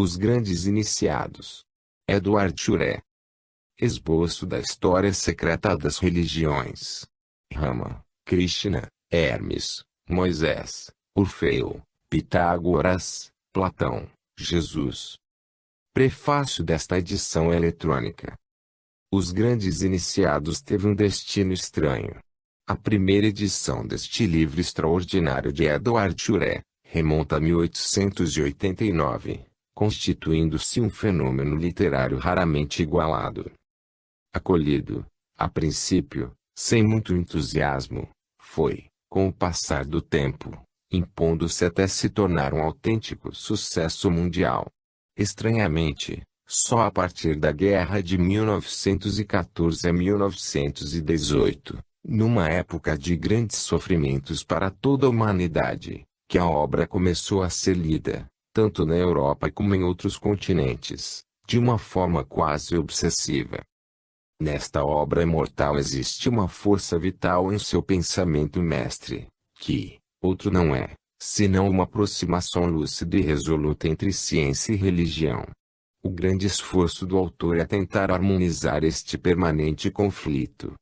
Os grandes iniciados. Edward Shuré. Esboço da história secreta das religiões. Rama, Krishna, Hermes, Moisés, Orfeu, Pitágoras, Platão, Jesus. Prefácio desta edição eletrônica. Os grandes iniciados teve um destino estranho. A primeira edição deste livro extraordinário de Edward Shuré remonta a 1889, constituindo-se um fenômeno literário raramente igualado. Acolhido, a princípio, sem muito entusiasmo, foi, com o passar do tempo, impondo-se até se tornar um autêntico sucesso mundial. Estranhamente, só a partir da guerra de 1914 a 1918, numa época de grandes sofrimentos para toda a humanidade, que a obra começou a ser lida, tanto na Europa como em outros continentes, de uma forma quase obsessiva. Nesta obra imortal existe uma força vital em seu pensamento mestre, que, outro não é, senão uma aproximação lúcida e resoluta entre ciência e religião. O grande esforço do autor é tentar harmonizar este permanente conflito.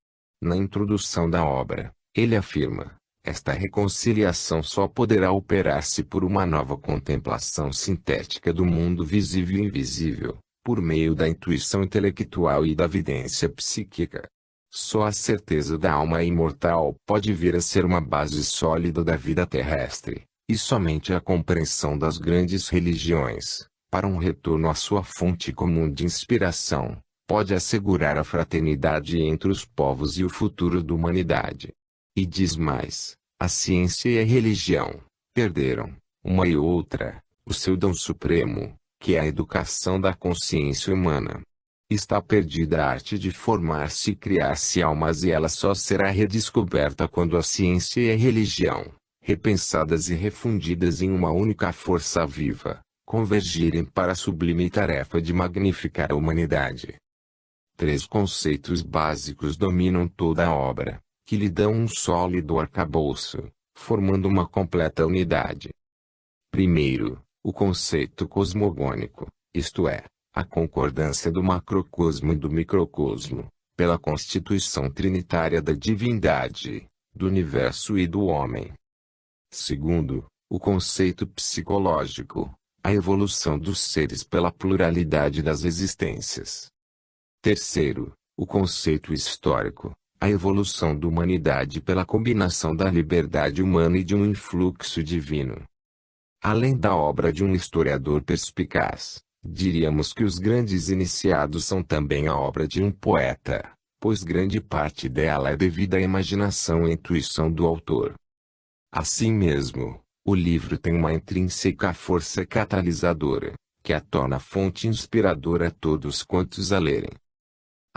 Na introdução da obra, ele afirma: esta reconciliação só poderá operar-se por uma nova contemplação sintética do mundo visível e invisível, por meio da intuição intelectual e da vidência psíquica. Só a certeza da alma imortal pode vir a ser uma base sólida da vida terrestre, e somente a compreensão das grandes religiões, para um retorno à sua fonte comum de inspiração, pode assegurar a fraternidade entre os povos e o futuro da humanidade. E diz mais: a ciência e a religião perderam, uma e outra, o seu dom supremo, que é a educação da consciência humana. Está perdida a arte de formar-se e criar-se almas, e ela só será redescoberta quando a ciência e a religião, repensadas e refundidas em uma única força viva, convergirem para a sublime tarefa de magnificar a humanidade. 3 conceitos básicos dominam toda a obra, que lhe dão um sólido arcabouço, formando uma completa unidade. Primeiro, o conceito cosmogônico, isto é, a concordância do macrocosmo e do microcosmo, pela constituição trinitária da divindade, do universo e do homem. Segundo, o conceito psicológico, a evolução dos seres pela pluralidade das existências. Terceiro, o conceito histórico, a evolução da humanidade pela combinação da liberdade humana e de um influxo divino. Além da obra de um historiador perspicaz, diríamos que os grandes iniciados são também a obra de um poeta, pois grande parte dela é devida à imaginação e intuição do autor. Assim mesmo, o livro tem uma intrínseca força catalisadora, que a torna fonte inspiradora a todos quantos a lerem.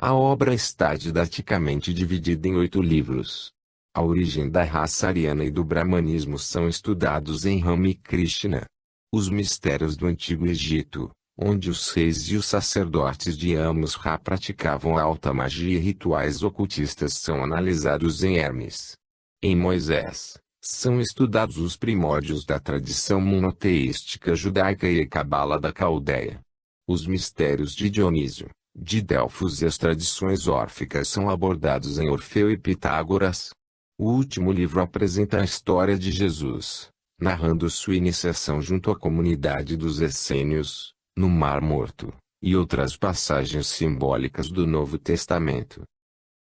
A obra está didaticamente dividida em 8 livros. A origem da raça ariana e do brahmanismo são estudados em Rama e Krishna. Os mistérios do Antigo Egito, onde os reis e os sacerdotes de Amos-Ra praticavam a alta magia e rituais ocultistas, são analisados em Hermes. Em Moisés, são estudados os primórdios da tradição monoteística judaica e a cabala da Caldeia. Os mistérios de Dionísio, de Delfos e as tradições órficas são abordados em Orfeu e Pitágoras. O último livro apresenta a história de Jesus, narrando sua iniciação junto à comunidade dos essênios, no Mar Morto, e outras passagens simbólicas do Novo Testamento.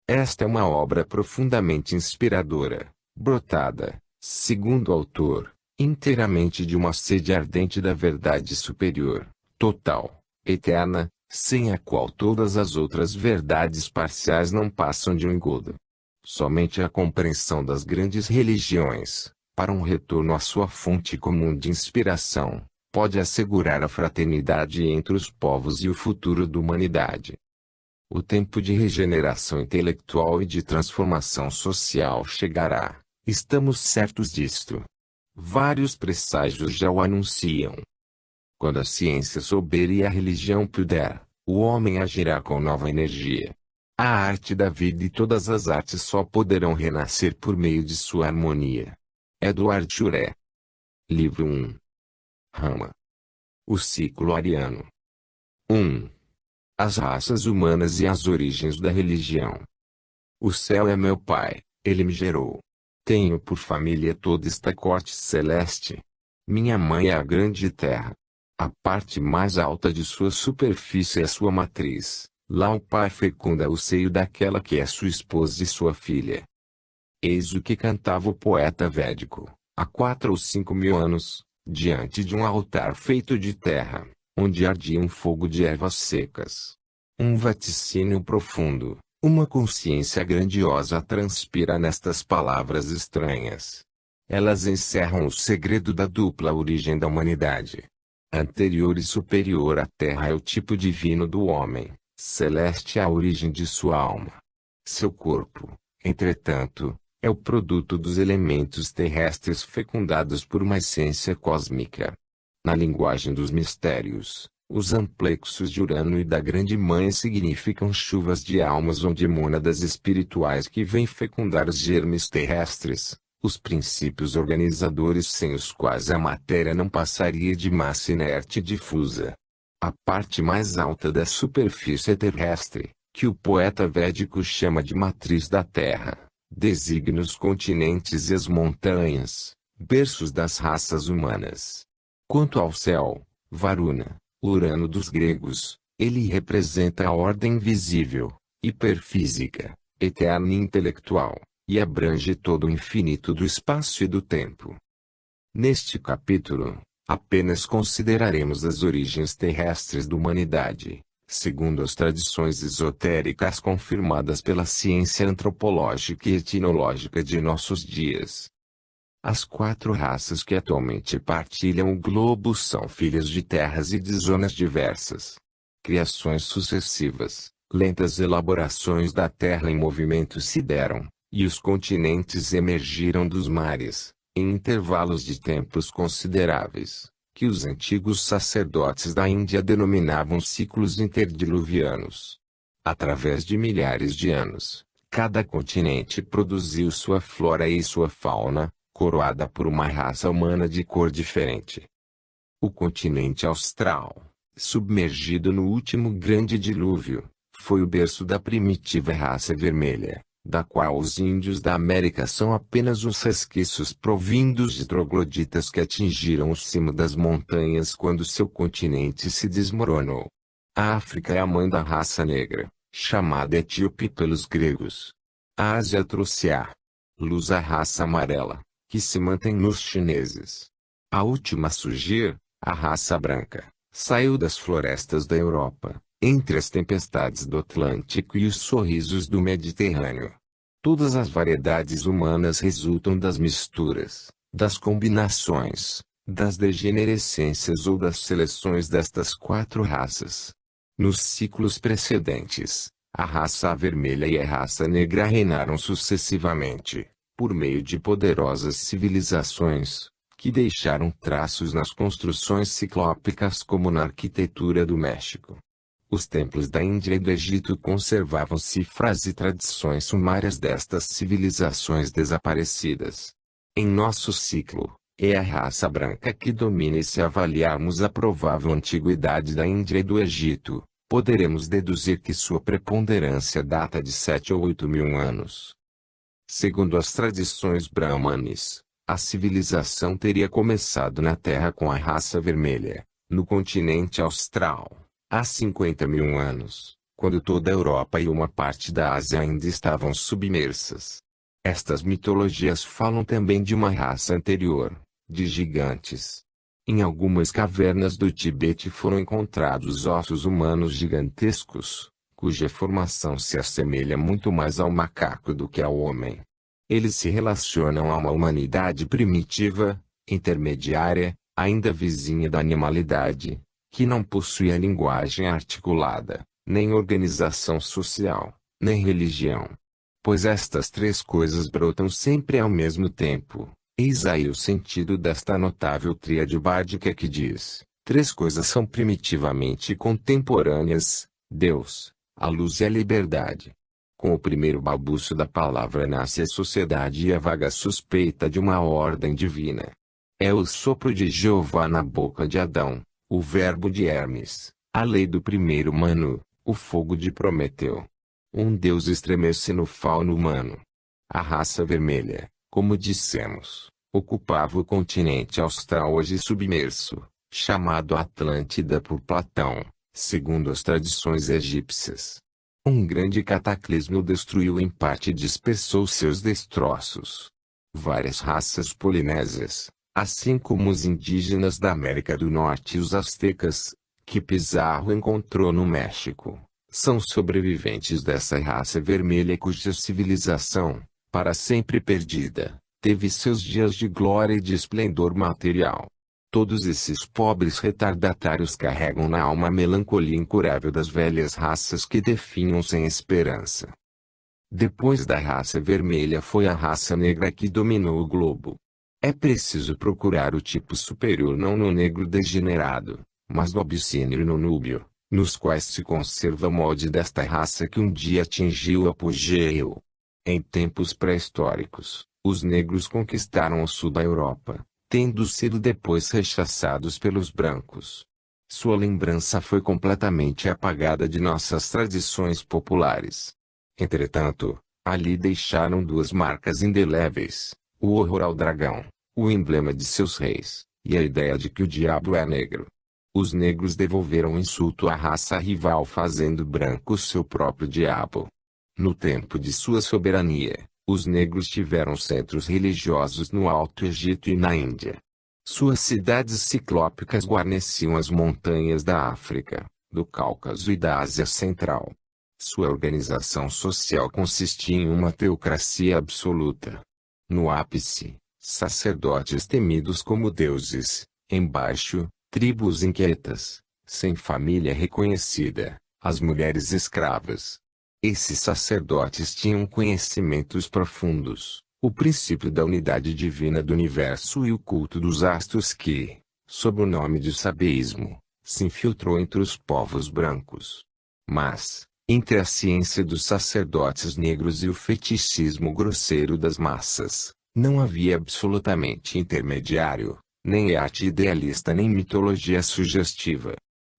Esta é uma obra profundamente inspiradora, brotada, segundo o autor, inteiramente de uma sede ardente da verdade superior, total, eterna, sem a qual todas as outras verdades parciais não passam de um engodo. Somente a compreensão das grandes religiões, para um retorno à sua fonte comum de inspiração, pode assegurar a fraternidade entre os povos e o futuro da humanidade. O tempo de regeneração intelectual e de transformação social chegará, estamos certos disto. Vários presságios já o anunciam. Quando a ciência souber e a religião puder, o homem agirá com nova energia. A arte da vida e todas as artes só poderão renascer por meio de sua harmonia. Edward Shuré. Livro 1. Rama. O ciclo ariano. 1. As raças humanas e as origens da religião. O céu é meu pai, ele me gerou. Tenho por família toda esta corte celeste. Minha mãe é a grande terra. A parte mais alta de sua superfície é sua matriz. Lá o pai fecunda o seio daquela que é sua esposa e sua filha. Eis o que cantava o poeta védico, há 4 ou 5 mil anos, diante de um altar feito de terra, onde ardia um fogo de ervas secas. Um vaticínio profundo, uma consciência grandiosa transpira nestas palavras estranhas. Elas encerram o segredo da dupla origem da humanidade. Anterior e superior à terra é o tipo divino do homem, celeste é a origem de sua alma. Seu corpo, entretanto, é o produto dos elementos terrestres fecundados por uma essência cósmica. Na linguagem dos mistérios, os amplexos de Urano e da Grande Mãe significam chuvas de almas ou de mônadas espirituais que vêm fecundar os germes terrestres, os princípios organizadores sem os quais a matéria não passaria de massa inerte e difusa. A parte mais alta da superfície terrestre, que o poeta védico chama de matriz da Terra, designa os continentes e as montanhas, berços das raças humanas. Quanto ao céu, Varuna, Urano dos gregos, ele representa a ordem visível, hiperfísica, eterna e intelectual, e abrange todo o infinito do espaço e do tempo. Neste capítulo, apenas consideraremos as origens terrestres da humanidade, segundo as tradições esotéricas confirmadas pela ciência antropológica e etnológica de nossos dias. As 4 raças que atualmente partilham o globo são filhas de terras e de zonas diversas. Criações sucessivas, lentas elaborações da terra em movimento se deram, e os continentes emergiram dos mares, em intervalos de tempos consideráveis, que os antigos sacerdotes da Índia denominavam ciclos interdiluvianos. Através de milhares de anos, cada continente produziu sua flora e sua fauna, coroada por uma raça humana de cor diferente. O continente austral, submergido no último grande dilúvio, foi o berço da primitiva raça vermelha, da qual os índios da América são apenas os resquícios provindos de trogloditas que atingiram o cimo das montanhas quando seu continente se desmoronou. A África é a mãe da raça negra, chamada etíope pelos gregos. A Ásia trouxe a luz a raça amarela, que se mantém nos chineses. A última a surgir, a raça branca, saiu das florestas da Europa, entre as tempestades do Atlântico e os sorrisos do Mediterrâneo. Todas as variedades humanas resultam das misturas, das combinações, das degenerescências ou das seleções destas 4 raças. Nos ciclos precedentes, a raça vermelha e a raça negra reinaram sucessivamente, por meio de poderosas civilizações, que deixaram traços nas construções ciclópicas como na arquitetura do México. Os templos da Índia e do Egito conservavam cifras e tradições sumárias destas civilizações desaparecidas. Em nosso ciclo, é a raça branca que domina e se avaliarmos a provável antiguidade da Índia e do Egito, poderemos deduzir que sua preponderância data de 7 ou 8 mil anos. Segundo as tradições brahmanes, a civilização teria começado na Terra com a raça vermelha, no continente austral, há 50 mil anos, quando toda a Europa e uma parte da Ásia ainda estavam submersas. Estas mitologias falam também de uma raça anterior, de gigantes. Em algumas cavernas do Tibete foram encontrados ossos humanos gigantescos, cuja formação se assemelha muito mais ao macaco do que ao homem. Eles se relacionam a uma humanidade primitiva, intermediária, ainda vizinha da animalidade, que não possuía linguagem articulada, nem organização social, nem religião. Pois estas 3 coisas brotam sempre ao mesmo tempo. Eis aí o sentido desta notável tríade bárdica que diz: 3 coisas são primitivamente contemporâneas, Deus, a luz e a liberdade. Com o primeiro balbucio da palavra nasce a sociedade e a vaga suspeita de uma ordem divina. É o sopro de Jeová na boca de Adão, o verbo de Hermes, a lei do primeiro humano, o fogo de Prometeu. Um deus estremece no fauno humano. A raça vermelha, como dissemos, ocupava o continente austral hoje submerso, chamado Atlântida por Platão, segundo as tradições egípcias. Um grande cataclismo o destruiu em parte e dispersou seus destroços. Várias raças polinésias, assim como os indígenas da América do Norte e os astecas, que Pizarro encontrou no México, são sobreviventes dessa raça vermelha cuja civilização, para sempre perdida, teve seus dias de glória e de esplendor material. Todos esses pobres retardatários carregam na alma a melancolia incurável das velhas raças que definham sem esperança. Depois da raça vermelha foi a raça negra que dominou o globo. É preciso procurar o tipo superior não no negro degenerado, mas no Abissínio e no Núbio, nos quais se conserva o molde desta raça que um dia atingiu o apogeu. Em tempos pré-históricos, os negros conquistaram o sul da Europa, tendo sido depois rechaçados pelos brancos. Sua lembrança foi completamente apagada de nossas tradições populares. Entretanto, ali deixaram duas marcas indeléveis: o horror ao dragão, o emblema de seus reis, e a ideia de que o diabo é negro. Os negros devolveram o insulto à raça rival fazendo branco seu próprio diabo. No tempo de sua soberania, os negros tiveram centros religiosos no Alto Egito e na Índia. Suas cidades ciclópicas guarneciam as montanhas da África, do Cáucaso e da Ásia Central. Sua organização social consistia em uma teocracia absoluta. No ápice, sacerdotes temidos como deuses; embaixo, tribos inquietas, sem família reconhecida, as mulheres escravas. Esses sacerdotes tinham conhecimentos profundos, o princípio da unidade divina do universo e o culto dos astros que, sob o nome de sabeísmo, se infiltrou entre os povos brancos. Mas, entre a ciência dos sacerdotes negros e o fetichismo grosseiro das massas, não havia absolutamente intermediário, nem arte idealista nem mitologia sugestiva.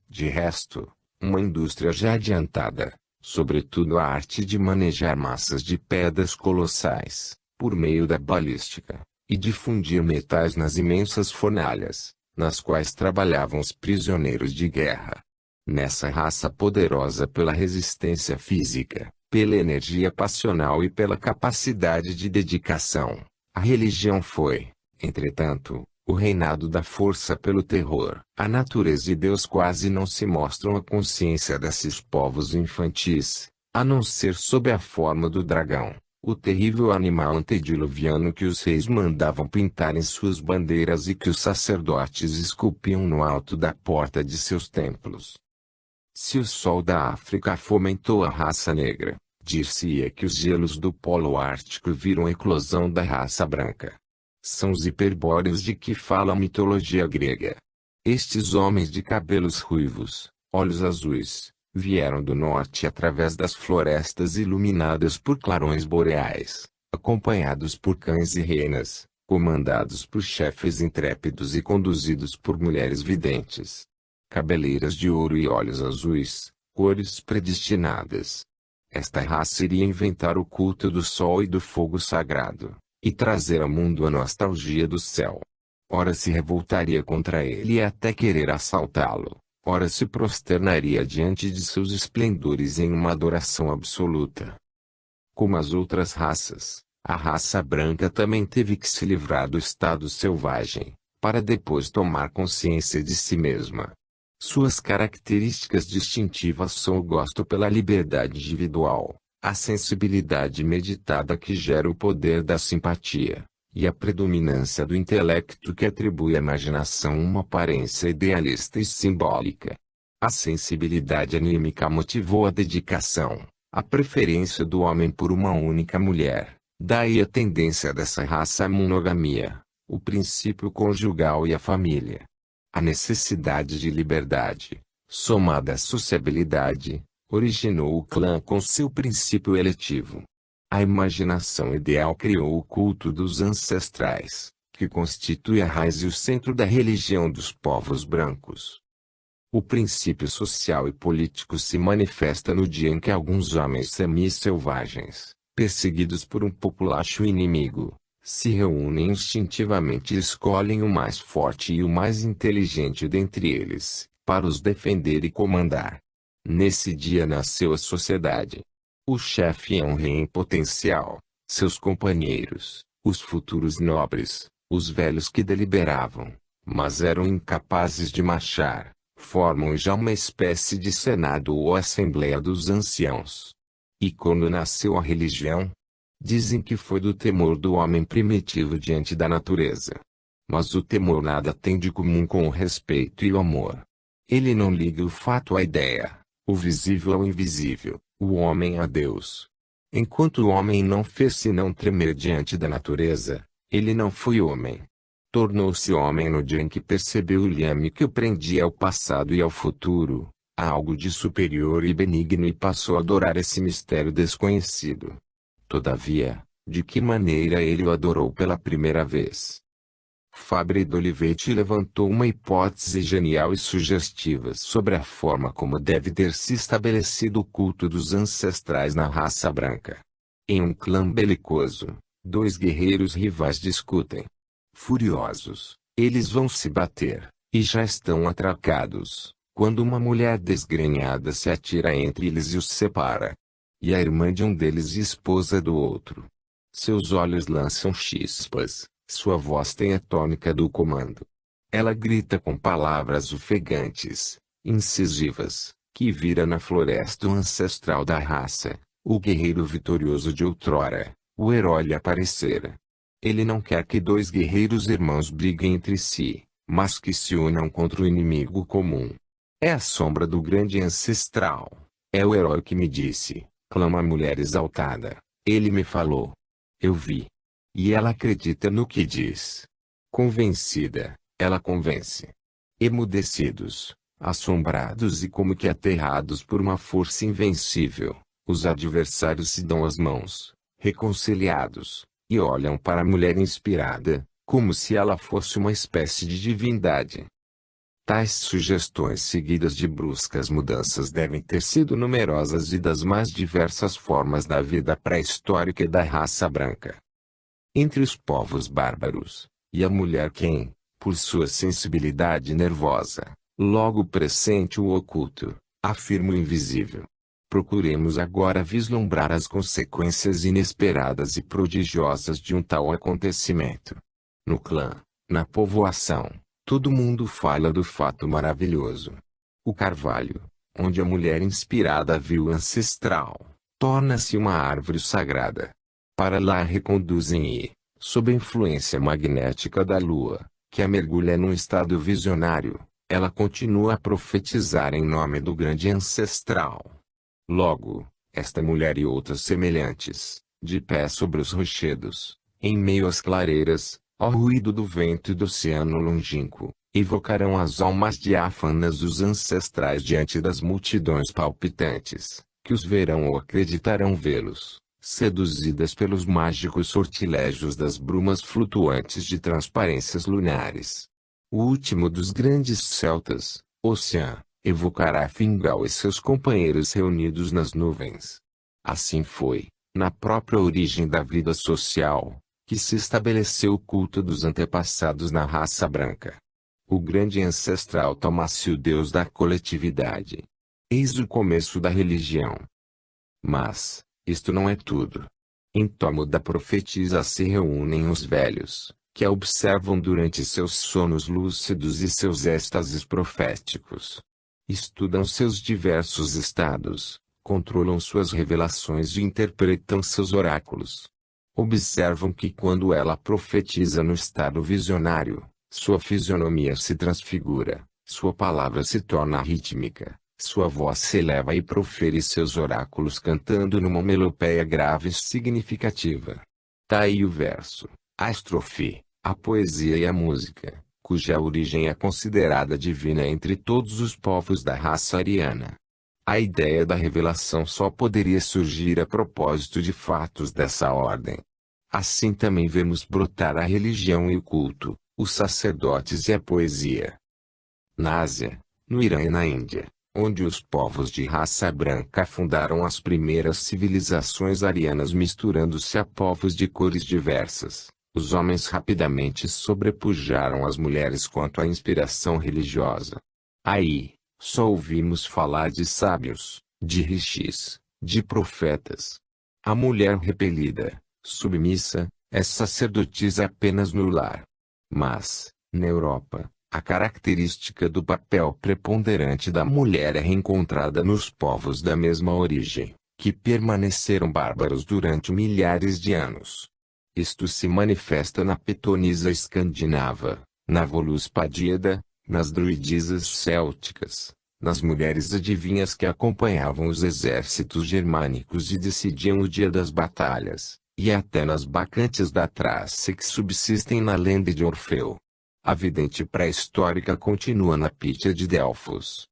De resto, uma indústria já adiantada, sobretudo a arte de manejar massas de pedras colossais, por meio da balística, e de fundir metais nas imensas fornalhas, nas quais trabalhavam os prisioneiros de guerra. Nessa raça poderosa pela resistência física, pela energia passional e pela capacidade de dedicação, a religião foi, entretanto, o reinado da força pelo terror. A natureza e Deus quase não se mostram à consciência desses povos infantis, a não ser sob a forma do dragão, o terrível animal antediluviano que os reis mandavam pintar em suas bandeiras e que os sacerdotes esculpiam no alto da porta de seus templos. Se o sol da África fomentou a raça negra, dir-se-ia que os gelos do Polo Ártico viram a eclosão da raça branca. São os hiperbóreos de que fala a mitologia grega. Estes homens de cabelos ruivos, olhos azuis, vieram do norte através das florestas iluminadas por clarões boreais, acompanhados por cães e hienas, comandados por chefes intrépidos e conduzidos por mulheres videntes. Cabeleiras de ouro e olhos azuis, cores predestinadas. Esta raça iria inventar o culto do sol e do fogo sagrado, e trazer ao mundo a nostalgia do céu. Ora se revoltaria contra ele e até querer assaltá-lo, ora se prosternaria diante de seus esplendores em uma adoração absoluta. Como as outras raças, a raça branca também teve que se livrar do estado selvagem, para depois tomar consciência de si mesma. Suas características distintivas são o gosto pela liberdade individual, a sensibilidade meditada que gera o poder da simpatia, e a predominância do intelecto que atribui à imaginação uma aparência idealista e simbólica. A sensibilidade anímica motivou a dedicação, a preferência do homem por uma única mulher, daí a tendência dessa raça à monogamia, o princípio conjugal e a família. A necessidade de liberdade, somada à sociabilidade, originou o clã com seu princípio eletivo. A imaginação ideal criou o culto dos ancestrais, que constitui a raiz e o centro da religião dos povos brancos. O princípio social e político se manifesta no dia em que alguns homens semi-selvagens, perseguidos por um populacho inimigo, se reúnem instintivamente e escolhem o mais forte e o mais inteligente dentre eles, para os defender e comandar. Nesse dia nasceu a sociedade. O chefe é um rei em potencial, seus companheiros, os futuros nobres, os velhos que deliberavam, mas eram incapazes de marchar, formam já uma espécie de senado ou assembleia dos anciãos. E quando nasceu a religião? Dizem que foi do temor do homem primitivo diante da natureza. Mas o temor nada tem de comum com o respeito e o amor. Ele não liga o fato à ideia, o visível ao invisível, o homem a Deus. Enquanto o homem não fez senão tremer diante da natureza, ele não foi homem. Tornou-se homem no dia em que percebeu o lhame que o prendia ao passado e ao futuro, a algo de superior e benigno, e passou a adorar esse mistério desconhecido. Todavia, de que maneira ele o adorou pela primeira vez? Fabre d'Olivetti levantou uma hipótese genial e sugestiva sobre a forma como deve ter se estabelecido o culto dos ancestrais na raça branca. Em um clã belicoso, dois guerreiros rivais discutem. Furiosos, eles vão se bater, e já estão atracados, quando uma mulher desgrenhada se atira entre eles e os separa. E a irmã de um deles e esposa do outro. Seus olhos lançam chispas, sua voz tem a tônica do comando. Ela grita com palavras ofegantes, incisivas, que vira na floresta o ancestral da raça, o guerreiro vitorioso de outrora, o herói lhe aparecera. Ele não quer que dois guerreiros irmãos briguem entre si, mas que se unam contra o inimigo comum. É a sombra do grande ancestral, é o herói que me disse, clama a mulher exaltada. Ele me falou. Eu vi. E ela acredita no que diz. Convencida, ela convence. Emudecidos, assombrados e como que aterrados por uma força invencível, os adversários se dão as mãos, reconciliados, e olham para a mulher inspirada, como se ela fosse uma espécie de divindade. Tais sugestões seguidas de bruscas mudanças devem ter sido numerosas e das mais diversas formas da vida pré-histórica e da raça branca. Entre os povos bárbaros, e a mulher quem, por sua sensibilidade nervosa, logo pressente o oculto, afirma o invisível. Procuremos agora vislumbrar as consequências inesperadas e prodigiosas de um tal acontecimento. No clã, na povoação, todo mundo fala do fato maravilhoso. O carvalho, onde a mulher inspirada viu o ancestral, torna-se uma árvore sagrada. Para lá reconduzem e, sob a influência magnética da lua, que a mergulha num estado visionário, ela continua a profetizar em nome do grande ancestral. Logo, esta mulher e outras semelhantes, de pé sobre os rochedos, em meio às clareiras, ao ruído do vento e do oceano longínquo, evocarão as almas diáfanas dos ancestrais diante das multidões palpitantes, que os verão ou acreditarão vê-los, seduzidas pelos mágicos sortilégios das brumas flutuantes de transparências lunares. O último dos grandes celtas, Ocean, evocará Fingal e seus companheiros reunidos nas nuvens. Assim foi, na própria origem da vida social, que se estabeleceu o culto dos antepassados na raça branca. O grande ancestral torna-se o Deus da coletividade. Eis o começo da religião. Mas, isto não é tudo. Em tomo da profetisa se reúnem os velhos, que a observam durante seus sonos lúcidos e seus êxtases proféticos. Estudam seus diversos estados, controlam suas revelações e interpretam seus oráculos. Observam que quando ela profetiza no estado visionário, sua fisionomia se transfigura, sua palavra se torna rítmica, sua voz se eleva e profere seus oráculos cantando numa melopeia grave e significativa. Tá aí o verso, a estrofe, a poesia e a música, cuja origem é considerada divina entre todos os povos da raça ariana. A ideia da revelação só poderia surgir a propósito de fatos dessa ordem. Assim também vemos brotar a religião e o culto, os sacerdotes e a poesia. Na Ásia, No Irã e na Índia, onde os povos de raça branca fundaram as primeiras civilizações arianas misturando-se a povos de cores diversas, os homens rapidamente sobrepujaram as mulheres quanto à inspiração religiosa. Aí, só ouvimos falar de sábios, de rishis, de profetas. A mulher repelida, submissa, é sacerdotisa apenas no lar. Mas, na Europa, a característica do papel preponderante da mulher é reencontrada nos povos da mesma origem, que permaneceram bárbaros durante milhares de anos. Isto se manifesta na pitonisa escandinava, na Voluspadíada, nas druidisas célticas, nas mulheres adivinhas que acompanhavam os exércitos germânicos e decidiam o dia das batalhas, e até nas bacantes da Trácia que subsistem na lenda de Orfeu. A vidente pré-histórica continua na Pítia de Delfos.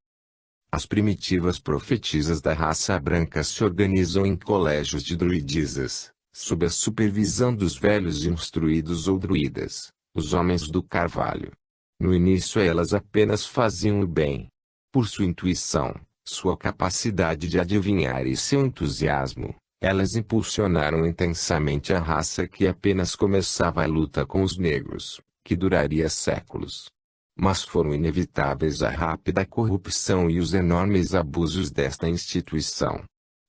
As primitivas profetisas da raça branca se organizam em colégios de druidisas, sob a supervisão dos velhos instruídos ou druidas, os homens do carvalho. No início elas apenas faziam o bem. Por sua intuição, sua capacidade de adivinhar e seu entusiasmo, elas impulsionaram intensamente a raça que apenas começava a luta com os negros, que duraria séculos. Mas foram inevitáveis a rápida corrupção e os enormes abusos desta instituição.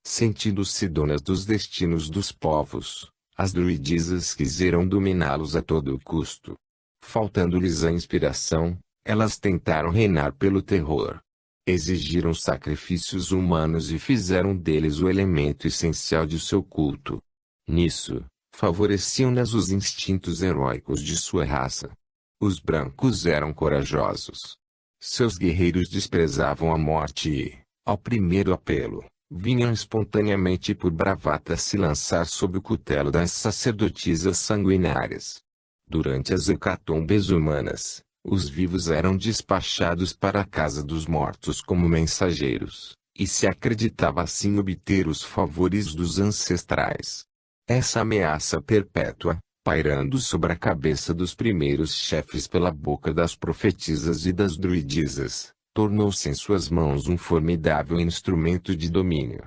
Sentindo-se donas dos destinos dos povos, as druidisas quiseram dominá-los a todo custo. Faltando-lhes a inspiração, elas tentaram reinar pelo terror. Exigiram sacrifícios humanos e fizeram deles o elemento essencial de seu culto. Nisso, favoreciam-nas os instintos heróicos de sua raça. Os brancos eram corajosos. Seus guerreiros desprezavam a morte e, ao primeiro apelo, vinham espontaneamente por bravata se lançar sob o cutelo das sacerdotisas sanguinárias. Durante as hecatombes humanas, os vivos eram despachados para a casa dos mortos como mensageiros, e se acreditava assim obter os favores dos ancestrais. Essa ameaça perpétua, pairando sobre a cabeça dos primeiros chefes pela boca das profetisas e das druidisas, tornou-se em suas mãos um formidável instrumento de domínio.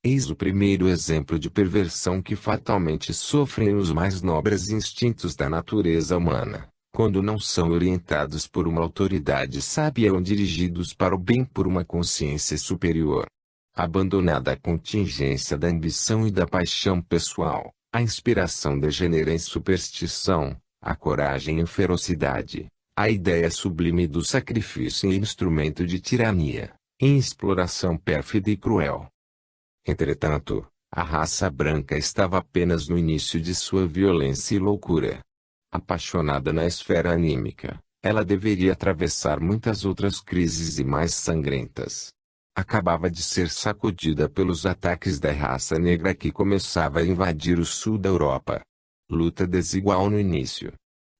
Eis o primeiro exemplo de perversão que fatalmente sofrem os mais nobres instintos da natureza humana, quando não são orientados por uma autoridade sábia ou dirigidos para o bem por uma consciência superior. Abandonada a contingência da ambição e da paixão pessoal, a inspiração degenera em superstição, a coragem em ferocidade, a ideia sublime do sacrifício em instrumento de tirania, em exploração pérfida e cruel. Entretanto, a raça branca estava apenas no início de sua violência e loucura. Apaixonada na esfera anímica, ela deveria atravessar muitas outras crises e mais sangrentas. Acabava de ser sacudida pelos ataques da raça negra que começava a invadir o sul da Europa. Luta desigual no início.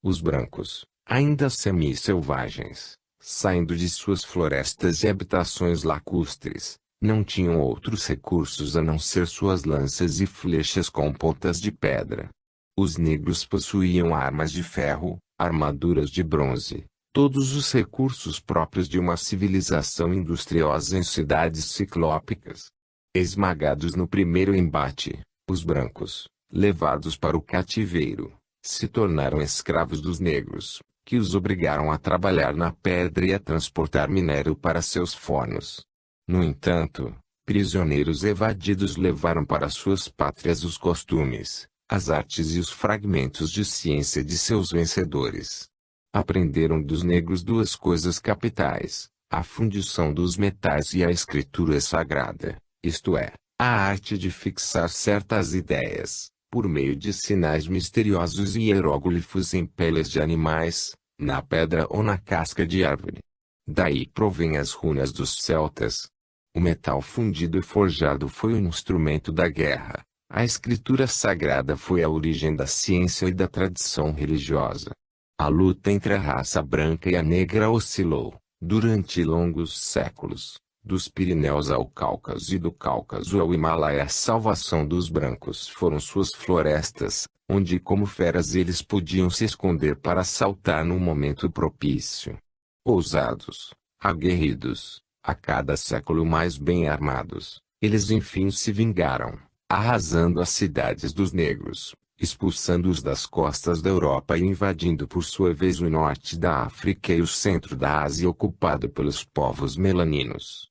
Os brancos, ainda semi-selvagens, saindo de suas florestas e habitações lacustres, não tinham outros recursos a não ser suas lanças e flechas com pontas de pedra. Os negros possuíam armas de ferro, armaduras de bronze, todos os recursos próprios de uma civilização industriosa em cidades ciclópicas. Esmagados no primeiro embate, os brancos, levados para o cativeiro, se tornaram escravos dos negros, que os obrigaram a trabalhar na pedra e a transportar minério para seus fornos. No entanto, prisioneiros evadidos levaram para suas pátrias os costumes, as artes e os fragmentos de ciência de seus vencedores. Aprenderam dos negros duas coisas capitais, a fundição dos metais e a escritura sagrada, isto é, a arte de fixar certas ideias, por meio de sinais misteriosos e hieróglifos em peles de animais, na pedra ou na casca de árvore. Daí provém as runas dos celtas. O metal fundido e forjado foi o instrumento da guerra. A escritura sagrada foi a origem da ciência e da tradição religiosa. A luta entre a raça branca e a negra oscilou, durante longos séculos, dos Pirineus ao Cáucaso e do Cáucaso ao Himalaia. A salvação dos brancos foram suas florestas, onde como feras eles podiam se esconder para saltar num momento propício. Ousados, Aguerridos, a cada século mais bem armados, eles enfim se vingaram, arrasando as cidades dos negros, expulsando-os das costas da Europa e invadindo por sua vez o norte da África e o centro da Ásia ocupado pelos povos melaninos.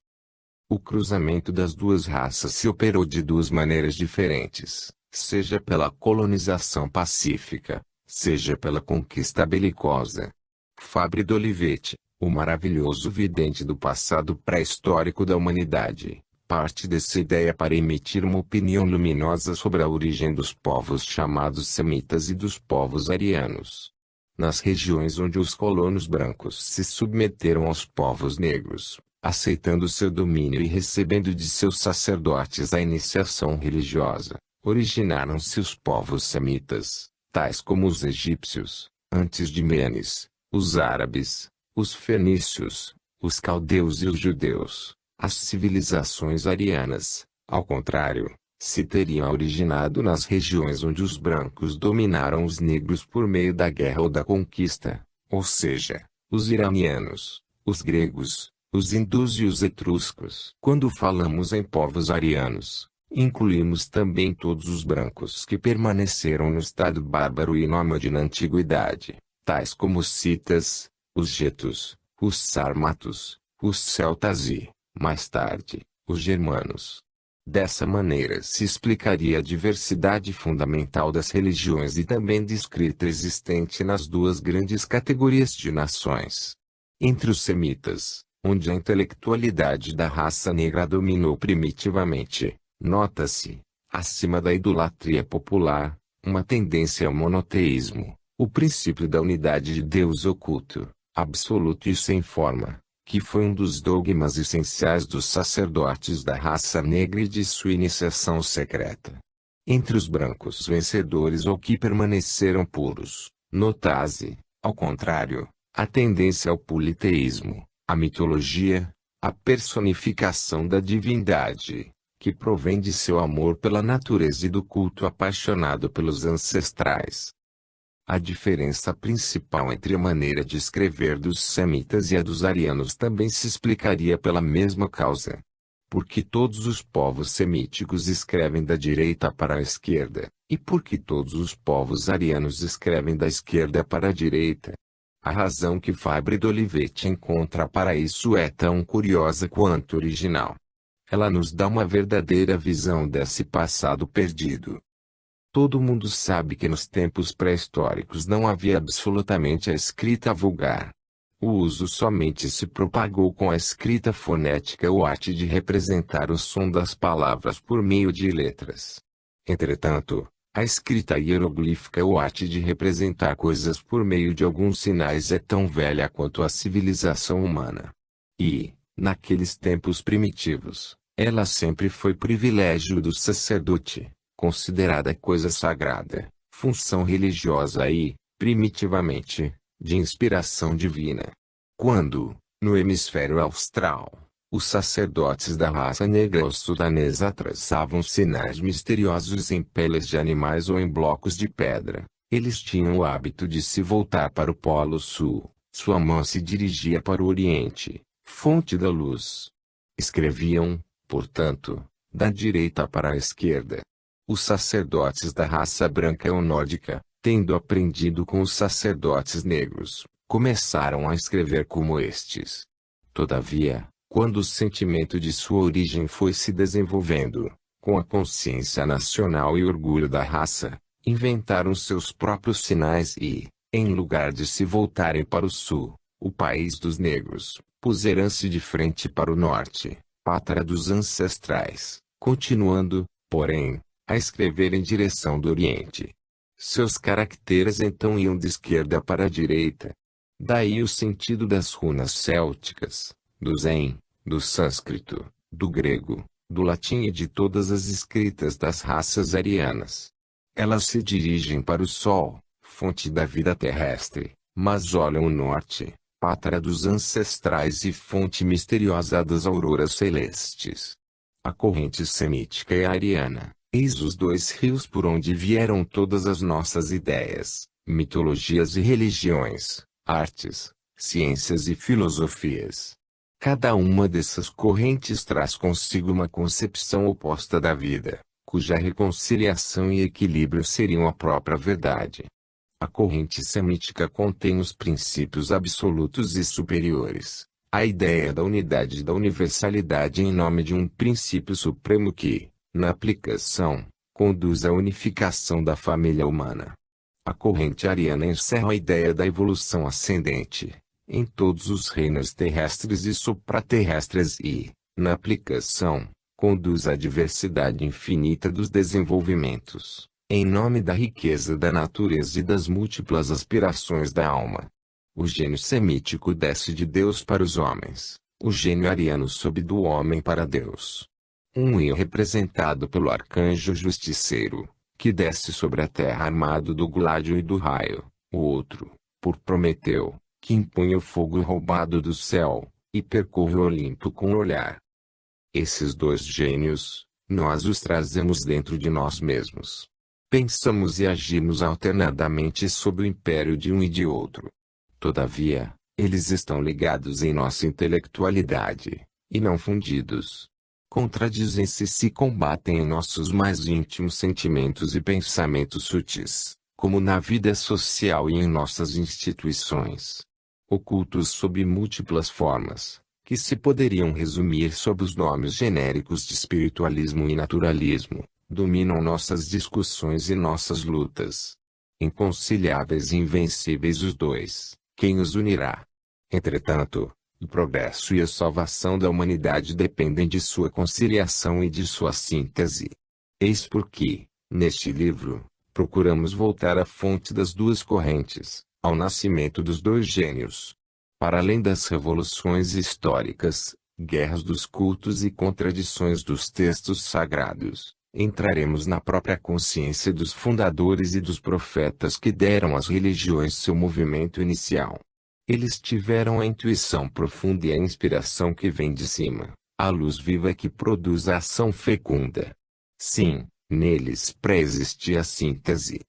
O cruzamento das duas raças se operou de duas maneiras diferentes, seja pela colonização pacífica, seja pela conquista belicosa. Fabre d'Olivetti, o maravilhoso vidente do passado pré-histórico da humanidade, parte dessa ideia para emitir uma opinião luminosa sobre a origem dos povos chamados semitas e dos povos arianos. Nas regiões onde os colonos brancos se submeteram aos povos negros, aceitando seu domínio e recebendo de seus sacerdotes a iniciação religiosa, originaram-se os povos semitas, tais como os egípcios, antes de Mênis, os árabes, os fenícios, os caldeus e os judeus. As civilizações arianas, ao contrário, se teriam originado nas regiões onde os brancos dominaram os negros por meio da guerra ou da conquista, ou seja, os iranianos, os gregos, os hindus e os etruscos. Quando falamos em povos arianos, incluímos também todos os brancos que permaneceram no estado bárbaro e nômade na antiguidade, tais como os citas, os getos, os sármatos, os celtas e, mais tarde, os germanos. Dessa maneira se explicaria a diversidade fundamental das religiões e também descrita existente nas duas grandes categorias de nações. Entre os semitas, onde a intelectualidade da raça negra dominou primitivamente, nota-se, acima da idolatria popular, uma tendência ao monoteísmo, o princípio da unidade de Deus oculto, absoluto e sem forma, que foi um dos dogmas essenciais dos sacerdotes da raça negra e de sua iniciação secreta. Entre os brancos vencedores ou que permaneceram puros, nota-se, ao contrário, a tendência ao politeísmo, a mitologia, a personificação da divindade, que provém de seu amor pela natureza e do culto apaixonado pelos ancestrais. A diferença principal entre a maneira de escrever dos semitas e a dos arianos também se explicaria pela mesma causa. Porque todos os povos semíticos escrevem da direita para a esquerda, e porque todos os povos arianos escrevem da esquerda para a direita. A razão que Fabre d'Olivetti encontra para isso é tão curiosa quanto original. Ela nos dá uma verdadeira visão desse passado perdido. Todo mundo sabe que nos tempos pré-históricos não havia absolutamente a escrita vulgar. O uso somente se propagou com a escrita fonética ou arte de representar o som das palavras por meio de letras. Entretanto, a escrita hieroglífica ou arte de representar coisas por meio de alguns sinais é tão velha quanto a civilização humana. E, naqueles tempos primitivos, ela sempre foi privilégio do sacerdote, considerada coisa sagrada, função religiosa e, primitivamente, de inspiração divina. Quando, no hemisfério austral, os sacerdotes da raça negra ou sudanesa traçavam sinais misteriosos em peles de animais ou em blocos de pedra, eles tinham o hábito de se voltar para o Polo Sul, sua mão se dirigia para o Oriente, fonte da luz. Escreviam, portanto, da direita para a esquerda. Os sacerdotes da raça branca ou nórdica, tendo aprendido com os sacerdotes negros, começaram a escrever como estes. Todavia, quando o sentimento de sua origem foi se desenvolvendo, com a consciência nacional e orgulho da raça, inventaram seus próprios sinais e, em lugar de se voltarem para o sul, o país dos negros, puseram-se de frente para o norte, pátria dos ancestrais, continuando, porém, a escrever em direção do Oriente. Seus caracteres então iam de esquerda para a direita. Daí o sentido das runas célticas, do Zen, do sânscrito, do grego, do latim e de todas as escritas das raças arianas. Elas se dirigem para o Sol, fonte da vida terrestre, mas olham o norte, pátria dos ancestrais e fonte misteriosa das auroras celestes. A corrente semítica e a ariana. Eis os dois rios por onde vieram todas as nossas ideias, mitologias e religiões, artes, ciências e filosofias. Cada uma dessas correntes traz consigo uma concepção oposta da vida, cuja reconciliação e equilíbrio seriam a própria verdade. A corrente semítica contém os princípios absolutos e superiores, a ideia da unidade e da universalidade em nome de um princípio supremo que, na aplicação, conduz à unificação da família humana. A corrente ariana encerra a ideia da evolução ascendente, em todos os reinos terrestres e supraterrestres e, na aplicação, conduz à diversidade infinita dos desenvolvimentos, em nome da riqueza da natureza e das múltiplas aspirações da alma. O gênio semítico desce de Deus para os homens, o gênio ariano sobe do homem para Deus. Um é representado pelo arcanjo justiceiro, que desce sobre a terra armado do gládio e do raio, o outro, por Prometeu, que impunha o fogo roubado do céu, e percorre o Olimpo com o olhar. Esses dois gênios, nós os trazemos dentro de nós mesmos. Pensamos e agimos alternadamente sob o império de um e de outro. Todavia, eles estão ligados em nossa intelectualidade, e não fundidos. Contradizem-se e se combatem em nossos mais íntimos sentimentos e pensamentos sutis, como na vida social e em nossas instituições. Ocultos sob múltiplas formas, que se poderiam resumir sob os nomes genéricos de espiritualismo e naturalismo, dominam nossas discussões e nossas lutas. Inconciliáveis e invencíveis os dois, quem os unirá? Entretanto, o progresso e a salvação da humanidade dependem de sua conciliação e de sua síntese. Eis porque, neste livro, procuramos voltar à fonte das duas correntes, ao nascimento dos dois gênios. Para além das revoluções históricas, guerras dos cultos e contradições dos textos sagrados, entraremos na própria consciência dos fundadores e dos profetas que deram às religiões seu movimento inicial. Eles tiveram a intuição profunda e a inspiração que vem de cima, a luz viva que produz a ação fecunda. Sim, neles pré-existia a síntese.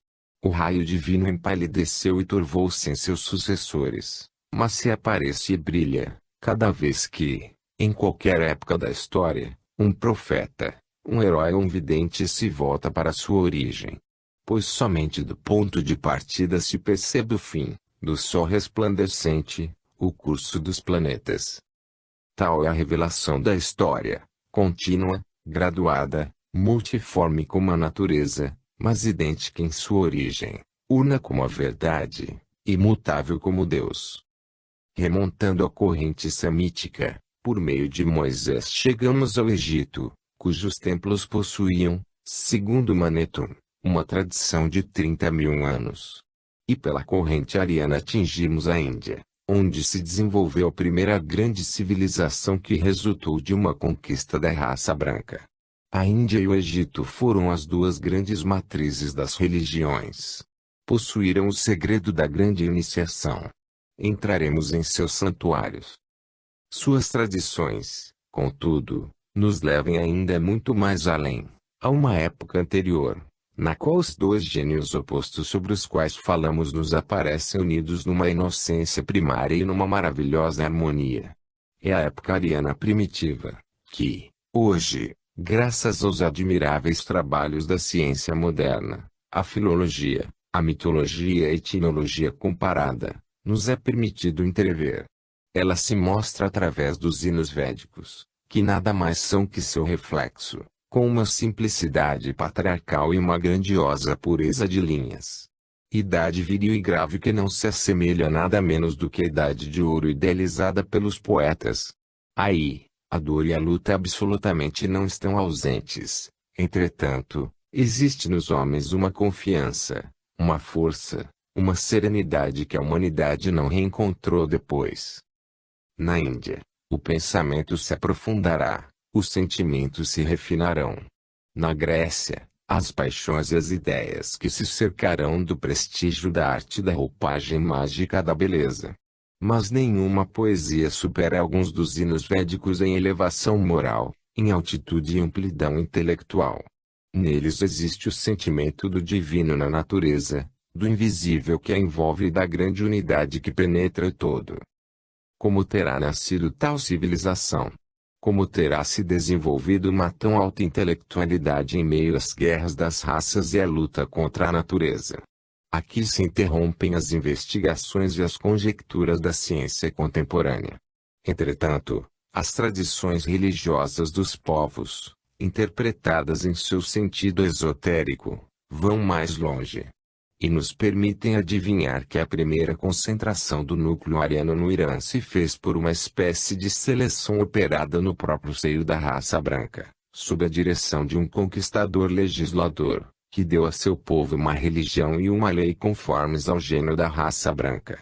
O raio divino empalideceu e turvou-se em seus sucessores, mas se aparece e brilha, cada vez que, em qualquer época da história, um profeta, um herói ou um vidente se volta para sua origem. Pois somente do ponto de partida se percebe o fim, do sol resplandecente, o curso dos planetas. Tal é a revelação da história, contínua, graduada, multiforme como a natureza, mas idêntica em sua origem, una como a verdade, imutável como Deus. Remontando a corrente semítica, por meio de Moisés chegamos ao Egito, cujos templos possuíam, segundo Manetón, uma tradição de 30.000 anos. E pela corrente ariana atingimos a Índia, onde se desenvolveu a primeira grande civilização que resultou de uma conquista da raça branca. A Índia e o Egito foram as duas grandes matrizes das religiões. Possuíram o segredo da grande iniciação. Entraremos em seus santuários. Suas tradições, contudo, nos levam ainda muito mais além, a uma época anterior, na qual os dois gênios opostos sobre os quais falamos nos aparecem unidos numa inocência primária e numa maravilhosa harmonia. É a época ariana primitiva, que, hoje, graças aos admiráveis trabalhos da ciência moderna, a filologia, a mitologia e a etnologia comparada, nos é permitido entrever. Ela se mostra através dos hinos védicos, que nada mais são que seu reflexo, com uma simplicidade patriarcal e uma grandiosa pureza de linhas. Idade viril e grave que não se assemelha a nada menos do que a idade de ouro idealizada pelos poetas. Aí, a dor e a luta absolutamente não estão ausentes. Entretanto, existe nos homens uma confiança, uma força, uma serenidade que a humanidade não reencontrou depois. Na Índia, o pensamento se aprofundará, os sentimentos se refinarão. Na Grécia, as paixões e as ideias que se cercarão do prestígio da arte e da roupagem mágica da beleza. Mas nenhuma poesia supera alguns dos hinos védicos em elevação moral, em altitude e amplidão intelectual. Neles existe o sentimento do divino na natureza, do invisível que a envolve e da grande unidade que penetra todo. Como terá nascido tal civilização? Como terá se desenvolvido uma tão alta intelectualidade em meio às guerras das raças e à luta contra a natureza? Aqui se interrompem as investigações e as conjecturas da ciência contemporânea. Entretanto, as tradições religiosas dos povos, interpretadas em seu sentido esotérico, vão mais longe. E nos permitem adivinhar que a primeira concentração do núcleo ariano no Irã se fez por uma espécie de seleção operada no próprio seio da raça branca, sob a direção de um conquistador legislador, que deu a seu povo uma religião e uma lei conformes ao gênio da raça branca.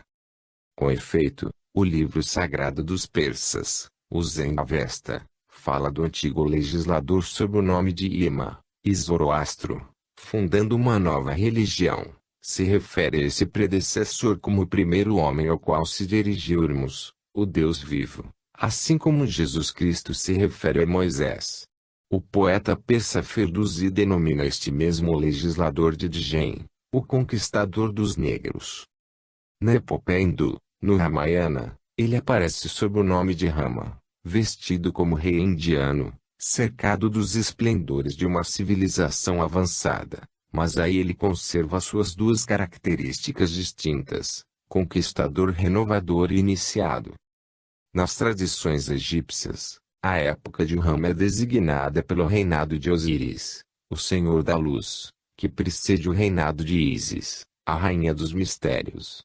Com efeito, o livro sagrado dos persas, o Zend-Avesta, fala do antigo legislador sob o nome de Ima, e Zoroastro, fundando uma nova religião. Se refere a esse predecessor como o primeiro homem ao qual se dirigiu Hermos, o Deus vivo, assim como Jesus Cristo se refere a Moisés. O poeta persa Ferdowsi denomina este mesmo legislador de Djem, o conquistador dos negros. Na epopeia hindu, no Ramayana, ele aparece sob o nome de Rama, vestido como rei indiano, cercado dos esplendores de uma civilização avançada. Mas aí ele conserva suas duas características distintas: conquistador renovador e iniciado. Nas tradições egípcias, a época de Rama é designada pelo reinado de Osíris, o Senhor da Luz, que precede o reinado de Ísis, a Rainha dos Mistérios.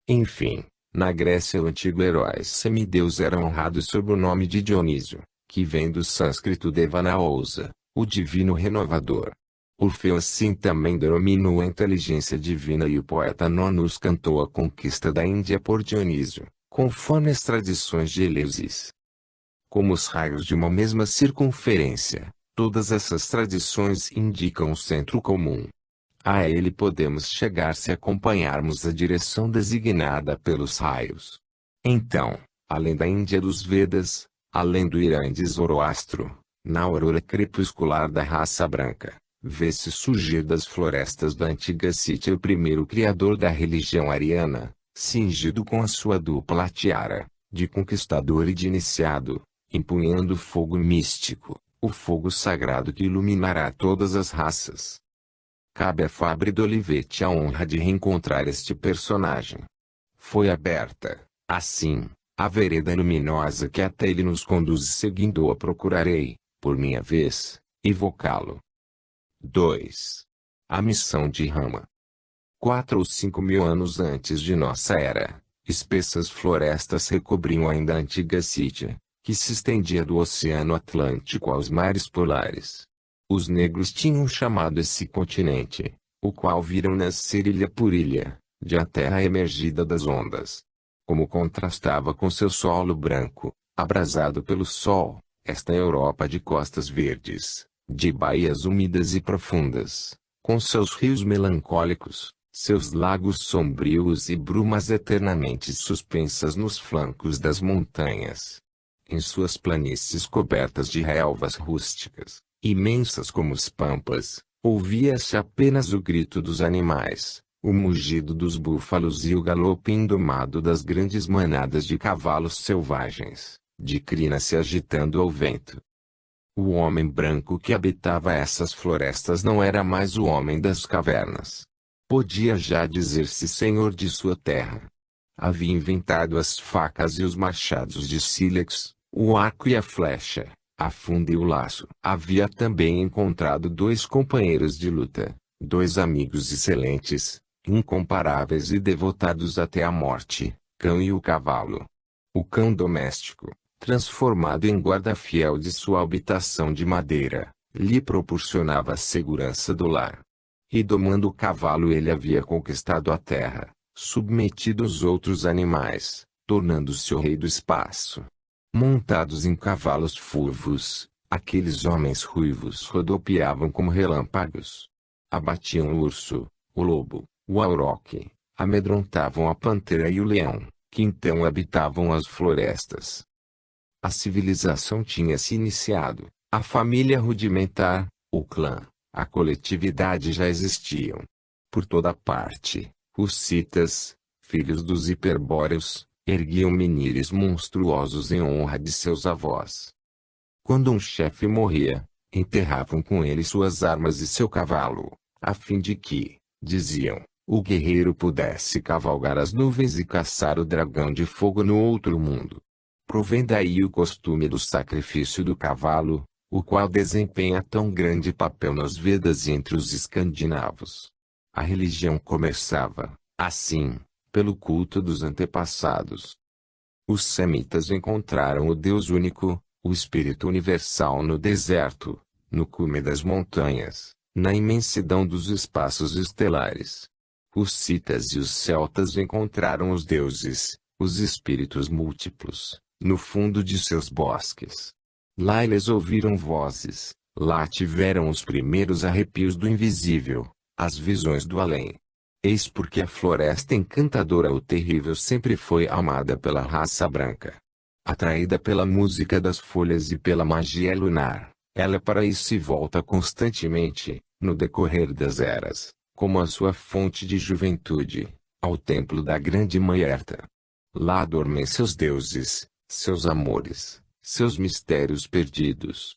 Enfim, na Grécia o antigo herói semideus era honrado sob o nome de Dionísio, que vem do sânscrito Devanaousa, o divino renovador. Orfeu assim também denominou a inteligência divina e o poeta Nonnus cantou a conquista da Índia por Dionísio, conforme as tradições de Eleusis. Como os raios de uma mesma circunferência, todas essas tradições indicam um centro comum. A ele podemos chegar se acompanharmos a direção designada pelos raios. Então, além da Índia dos Vedas, além do Irã de Zoroastro, na aurora crepuscular da raça branca, vê-se surgir das florestas da antiga Sítia o primeiro criador da religião ariana, cingido com a sua dupla tiara, de conquistador e de iniciado, empunhando o fogo místico, o fogo sagrado que iluminará todas as raças. Cabe a Fabre d'Olivetti a honra de reencontrar este personagem. Foi aberta, assim, a vereda luminosa que até ele nos conduz, seguindo-o procurarei, por minha vez, evocá-lo. 2. A missão de Rama. 4 ou 5 mil anos antes de nossa era, espessas florestas recobriam ainda a antiga Sítia, que se estendia do Oceano Atlântico aos mares polares. Os negros tinham chamado esse continente, o qual viram nascer ilha por ilha, de a terra emergida das ondas. Como contrastava com seu solo branco, abrasado pelo sol, esta Europa de costas verdes, de baías úmidas e profundas, com seus rios melancólicos, seus lagos sombrios e brumas eternamente suspensas nos flancos das montanhas. Em suas planícies cobertas de relvas rústicas, imensas como as pampas, ouvia-se apenas o grito dos animais, o mugido dos búfalos e o galope indomado das grandes manadas de cavalos selvagens, de crinas se agitando ao vento. O homem branco que habitava essas florestas não era mais o homem das cavernas. Podia já dizer-se senhor de sua terra. Havia inventado as facas e os machados de sílex, o arco e a flecha, a funda e o laço. Havia também encontrado 2 companheiros de luta, 2 amigos excelentes, incomparáveis e devotados até a morte, cão e o cavalo. O cão doméstico, transformado em guarda fiel de sua habitação de madeira, lhe proporcionava a segurança do lar. E domando o cavalo ele havia conquistado a terra, submetido os outros animais, tornando-se o rei do espaço. Montados em cavalos fulvos, aqueles homens ruivos rodopiavam como relâmpagos. Abatiam o urso, o lobo, o auroque, amedrontavam a pantera e o leão, que então habitavam as florestas. A civilização tinha se iniciado, a família rudimentar, o clã, a coletividade já existiam. Por toda parte, os citas, filhos dos hiperbóreos, Erguiam menires monstruosos em honra de seus avós. Quando um chefe morria, enterravam com ele suas armas e seu cavalo, a fim de que, diziam, o guerreiro pudesse cavalgar as nuvens e caçar o dragão de fogo no outro mundo. Provém daí o costume do sacrifício do cavalo, o qual desempenha tão grande papel nas Vedas e entre os escandinavos. A religião começava, assim, pelo culto dos antepassados. Os semitas encontraram o Deus único, o Espírito universal no deserto, no cume das montanhas, na imensidão dos espaços estelares. Os citas e os celtas encontraram os deuses, os espíritos múltiplos, no fundo de seus bosques. Lá eles ouviram vozes, lá tiveram os primeiros arrepios do invisível, as visões do além. Eis porque a floresta encantadora ou terrível sempre foi amada pela raça branca. Atraída pela música das folhas e pela magia lunar, ela para isso se volta constantemente, no decorrer das eras, como a sua fonte de juventude, ao templo da grande Mãe Erta. Lá dormem seus deuses, seus amores, seus mistérios perdidos.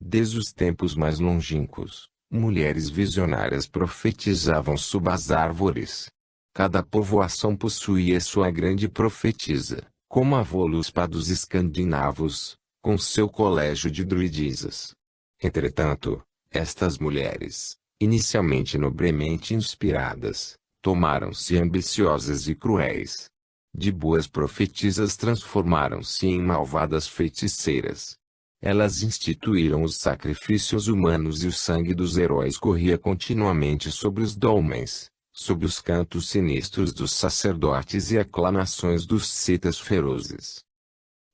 Desde os tempos mais longínquos, mulheres visionárias profetizavam sob as árvores. Cada povoação possuía sua grande profetisa, como a Voluspa dos escandinavos, com seu colégio de druidisas. Entretanto, estas mulheres, inicialmente nobremente inspiradas, tomaram-se ambiciosas e cruéis. De boas profetisas transformaram-se em malvadas feiticeiras. Elas instituíram os sacrifícios humanos e o sangue dos heróis corria continuamente sobre os dolmens, sob os cantos sinistros dos sacerdotes e aclamações dos citas ferozes.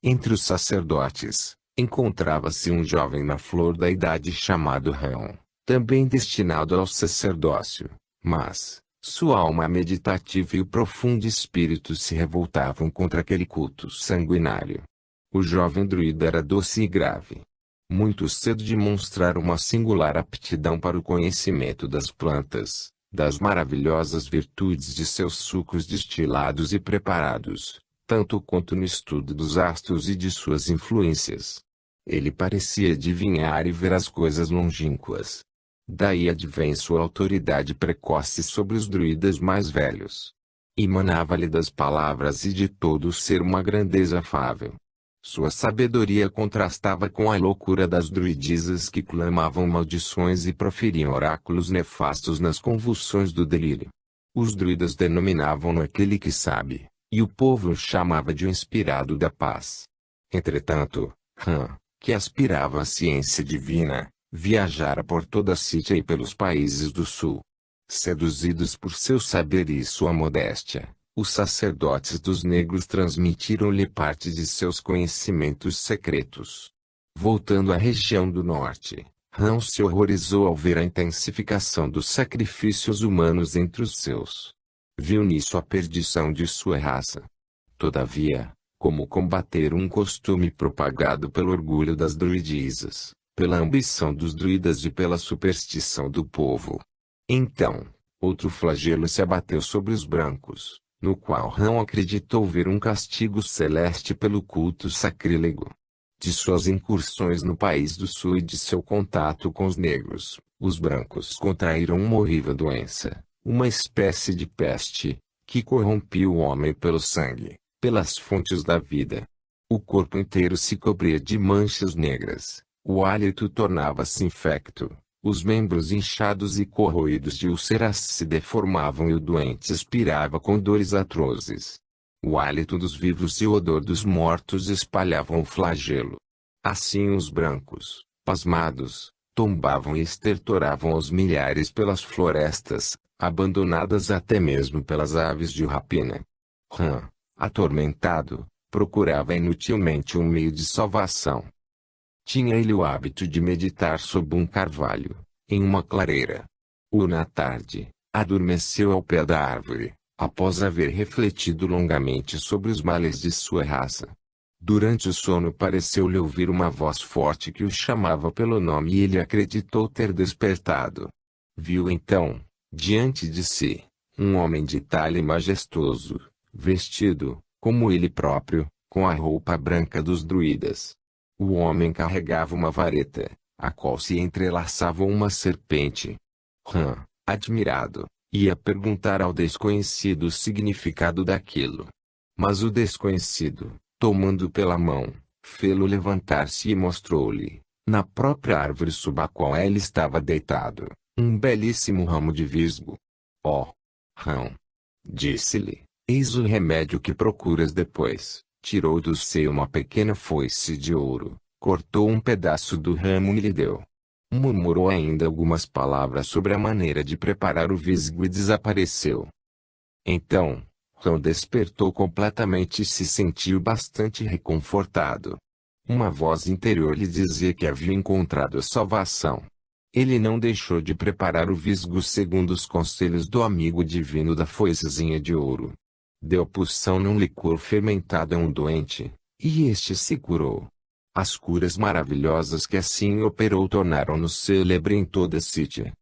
Entre os sacerdotes, encontrava-se um jovem na flor da idade chamado Rão, também destinado ao sacerdócio, mas, sua alma meditativa e o profundo espírito se revoltavam contra aquele culto sanguinário. O jovem druida era doce e grave. Muito cedo demonstrara uma singular aptidão para o conhecimento das plantas, das maravilhosas virtudes de seus sucos destilados e preparados, tanto quanto no estudo dos astros e de suas influências. Ele parecia adivinhar e ver as coisas longínquas. Daí advém sua autoridade precoce sobre os druidas mais velhos. Emanava-lhe das palavras e de todo o ser uma grandeza afável. Sua sabedoria contrastava com a loucura das druidisas que clamavam maldições e proferiam oráculos nefastos nas convulsões do delírio. Os druidas denominavam-no aquele que sabe, e o povo o chamava de o inspirado da paz. Entretanto, Ram, que aspirava à ciência divina, viajara por toda a Sítia e pelos países do sul. Seduzidos por seu saber e sua modéstia, os sacerdotes dos negros transmitiram-lhe parte de seus conhecimentos secretos. Voltando à região do norte, Ram se horrorizou ao ver a intensificação dos sacrifícios humanos entre os seus. Viu nisso a perdição de sua raça. Todavia, como combater um costume propagado pelo orgulho das druidisas, pela ambição dos druidas e pela superstição do povo? Então, outro flagelo se abateu sobre os brancos, no qual Ram acreditou ver um castigo celeste pelo culto sacrílego. De suas incursões no país do sul e de seu contato com os negros, os brancos contraíram uma horrível doença, uma espécie de peste, que corrompia o homem pelo sangue, pelas fontes da vida. O corpo inteiro se cobria de manchas negras, o hálito tornava-se infecto. Os membros inchados e corroídos de úlceras se deformavam e o doente expirava com dores atrozes. O hálito dos vivos e o odor dos mortos espalhavam o flagelo. Assim os brancos, pasmados, tombavam e estertoravam aos milhares pelas florestas, abandonadas até mesmo pelas aves de rapina. Ram, atormentado, procurava inutilmente um meio de salvação. Tinha ele o hábito de meditar sob um carvalho, em uma clareira. Na tarde, adormeceu ao pé da árvore, após haver refletido longamente sobre os males de sua raça. Durante o sono pareceu-lhe ouvir uma voz forte que o chamava pelo nome e ele acreditou ter despertado. Viu então, diante de si, um homem de talhe majestoso, vestido, como ele próprio, com a roupa branca dos druidas. O homem carregava uma vareta, a qual se entrelaçava uma serpente. Han, admirado, ia perguntar ao desconhecido o significado daquilo. Mas o desconhecido, tomando pela mão, fê-lo levantar-se e mostrou-lhe, na própria árvore sob a qual ele estava deitado, um belíssimo ramo de visgo. Ó, Han! Disse-lhe, eis o remédio que procuras. Depois, tirou do seio uma pequena foice de ouro, cortou um pedaço do ramo e lhe deu. Murmurou ainda algumas palavras sobre a maneira de preparar o visgo e desapareceu. Então, Han despertou completamente e se sentiu bastante reconfortado. Uma voz interior lhe dizia que havia encontrado salvação. Ele não deixou de preparar o visgo segundo os conselhos do amigo divino da foicezinha de ouro. Deu poção num licor fermentado a um doente, e este se curou. As curas maravilhosas que assim operou tornaram-no célebre em toda a Sítia.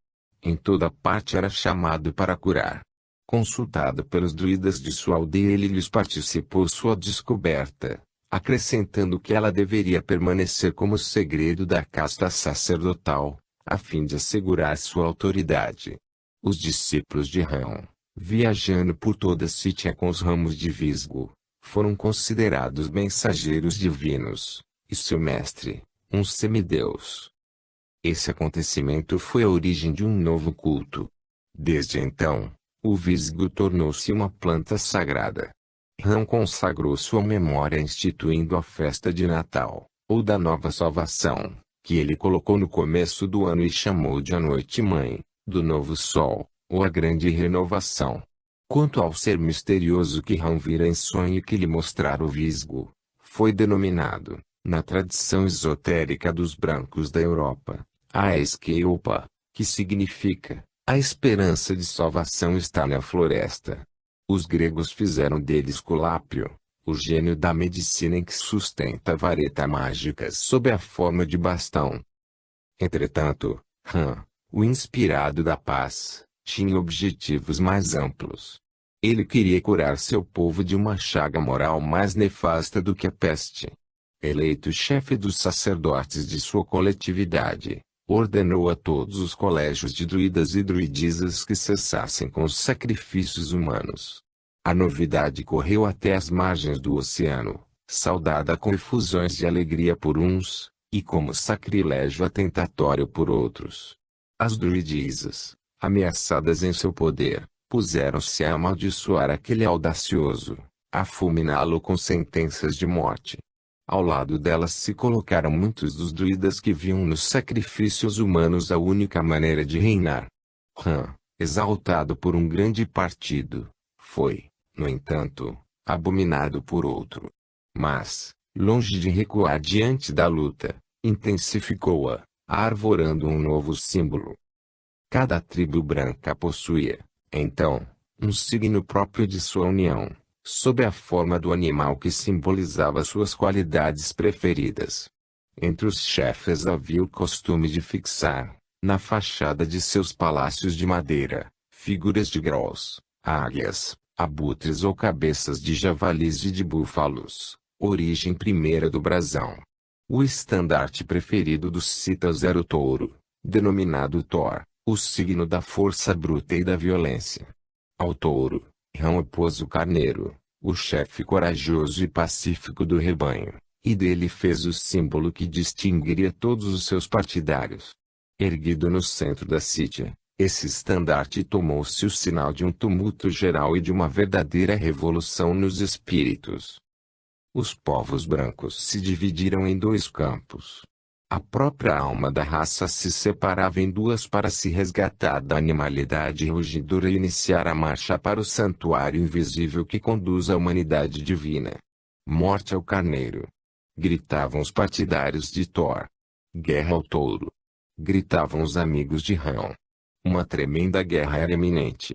Em toda parte era chamado para curar. Consultado pelos druidas de sua aldeia, ele lhes participou sua descoberta, acrescentando que ela deveria permanecer como segredo da casta sacerdotal, a fim de assegurar sua autoridade. Os discípulos de Han, viajando por toda a Sítia com os ramos de visgo, foram considerados mensageiros divinos, e seu mestre, um semideus. Esse acontecimento foi a origem de um novo culto. Desde então, o visgo tornou-se uma planta sagrada. Han consagrou sua memória instituindo a festa de Natal, ou da Nova Salvação, que ele colocou no começo do ano e chamou de a Noite-Mãe, do Novo Sol, ou a Grande Renovação. Quanto ao ser misterioso que Han vira em sonho e que lhe mostrara o visgo, foi denominado, na tradição esotérica dos brancos da Europa, a Esqueopa, que significa, a esperança de salvação está na floresta. Os gregos fizeram dele Esculápio, o gênio da medicina em que sustenta a vareta mágica sob a forma de bastão. Entretanto, Han, o inspirado da paz, tinha objetivos mais amplos. Ele queria curar seu povo de uma chaga moral mais nefasta do que a peste. Eleito chefe dos sacerdotes de sua coletividade, ordenou a todos os colégios de druidas e druidisas que cessassem com os sacrifícios humanos. A novidade correu até as margens do oceano, saudada com efusões de alegria por uns, e como sacrilégio atentatório por outros. As druidisas, ameaçadas em seu poder, puseram-se a amaldiçoar aquele audacioso, a fulminá-lo com sentenças de morte. Ao lado delas se colocaram muitos dos druidas que viam nos sacrifícios humanos a única maneira de reinar. Han, exaltado por um grande partido, foi, no entanto, abominado por outro. Mas, longe de recuar diante da luta, intensificou-a, arvorando um novo símbolo. Cada tribo branca possuía, então, um signo próprio de sua união, sob a forma do animal que simbolizava suas qualidades preferidas. Entre os chefes havia o costume de fixar, na fachada de seus palácios de madeira, figuras de grolls, águias, abutres ou cabeças de javalis e de búfalos, origem primeira do brasão. O estandarte preferido dos citas era o touro, denominado Thor, o signo da força bruta e da violência. Ao touro, Han opôs o carneiro, o chefe corajoso e pacífico do rebanho, e dele fez o símbolo que distinguiria todos os seus partidários. Erguido no centro da Sítia, esse estandarte tomou-se o sinal de um tumulto geral e de uma verdadeira revolução nos espíritos. Os povos brancos se dividiram em dois campos. A própria alma da raça se separava em duas para se resgatar da animalidade rugidora e iniciar a marcha para o santuário invisível que conduz à humanidade divina. Morte ao carneiro! Gritavam os partidários de Thor. Guerra ao touro! Gritavam os amigos de Han. Uma tremenda guerra era iminente.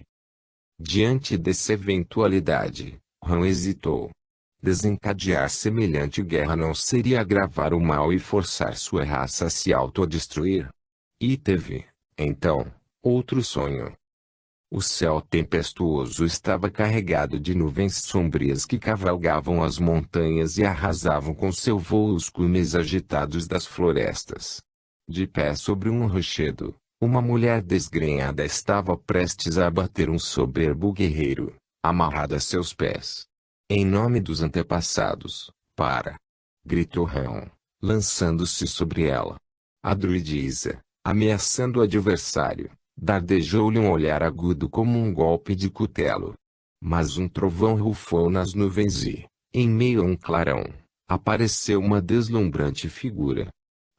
Diante dessa eventualidade, Han hesitou. Desencadear semelhante guerra não seria agravar o mal e forçar sua raça a se autodestruir? E teve, então, outro sonho. O céu tempestuoso estava carregado de nuvens sombrias que cavalgavam as montanhas e arrasavam com seu vôo os cumes agitados das florestas. De pé sobre um rochedo, uma mulher desgrenhada estava prestes a abater um soberbo guerreiro, amarrado a seus pés. Em nome dos antepassados, para! Gritou Rão, lançando-se sobre ela. A druidisa, ameaçando o adversário, dardejou-lhe um olhar agudo como um golpe de cutelo. Mas um trovão rufou nas nuvens e, em meio a um clarão, apareceu uma deslumbrante figura.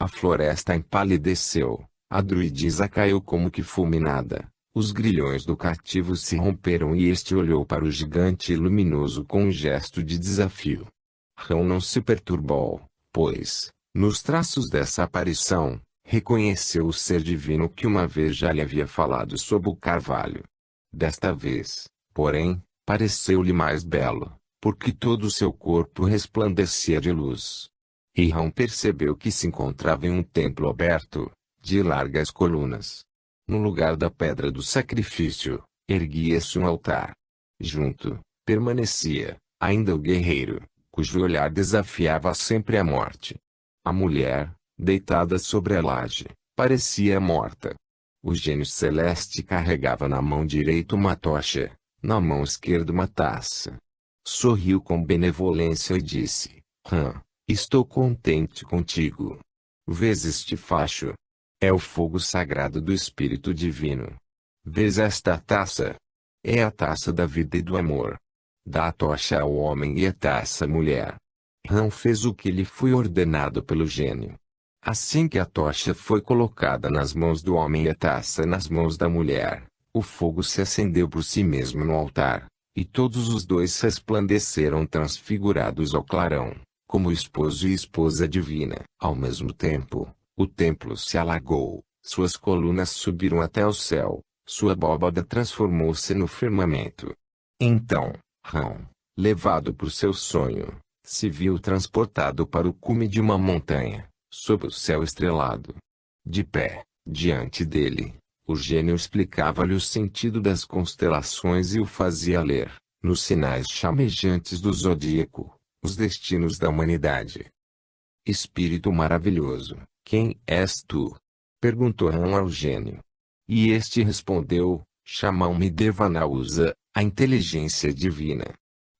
A floresta empalideceu, a druidisa caiu como que fulminada, os grilhões do cativo se romperam e este olhou para o gigante luminoso com um gesto de desafio. Rão não se perturbou, pois, nos traços dessa aparição, reconheceu o ser divino que uma vez já lhe havia falado sob o carvalho. Desta vez, porém, pareceu-lhe mais belo, porque todo o seu corpo resplandecia de luz. E Rão percebeu que se encontrava em um templo aberto, de largas colunas. No lugar da pedra do sacrifício, erguia-se um altar. Junto, permanecia, ainda o guerreiro, cujo olhar desafiava sempre a morte. A mulher, deitada sobre a laje, parecia morta. O gênio celeste carregava na mão direita uma tocha, na mão esquerda uma taça. Sorriu com benevolência e disse: Rã, estou contente contigo. Vês este facho? É o fogo sagrado do Espírito Divino. Vês esta taça? É a taça da vida e do amor. Dá a tocha ao homem e a taça à mulher. Rão fez o que lhe foi ordenado pelo gênio. Assim que a tocha foi colocada nas mãos do homem e a taça nas mãos da mulher, o fogo se acendeu por si mesmo no altar, e todos os dois resplandeceram transfigurados ao clarão, como esposo e esposa divina. Ao mesmo tempo, o templo se alagou, suas colunas subiram até o céu, sua abóbada transformou-se no firmamento. Então, Rão, levado por seu sonho, se viu transportado para o cume de uma montanha, sob o céu estrelado. De pé, diante dele, o gênio explicava-lhe o sentido das constelações e o fazia ler, nos sinais chamejantes do zodíaco, os destinos da humanidade. Espírito maravilhoso, quem és tu? Perguntou Rão ao gênio. E este respondeu: Chamam-me Devanausa, a inteligência divina.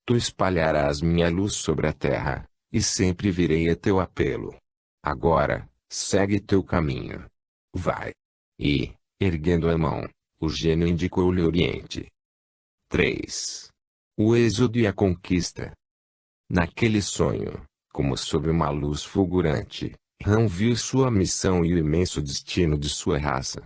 Tu espalharás minha luz sobre a terra, e sempre virei a teu apelo. Agora, segue teu caminho. Vai. E, erguendo a mão, o gênio indicou-lhe o Oriente. 3. O êxodo e a conquista. Naquele sonho, como sob uma luz fulgurante, Rão viu sua missão e o imenso destino de sua raça.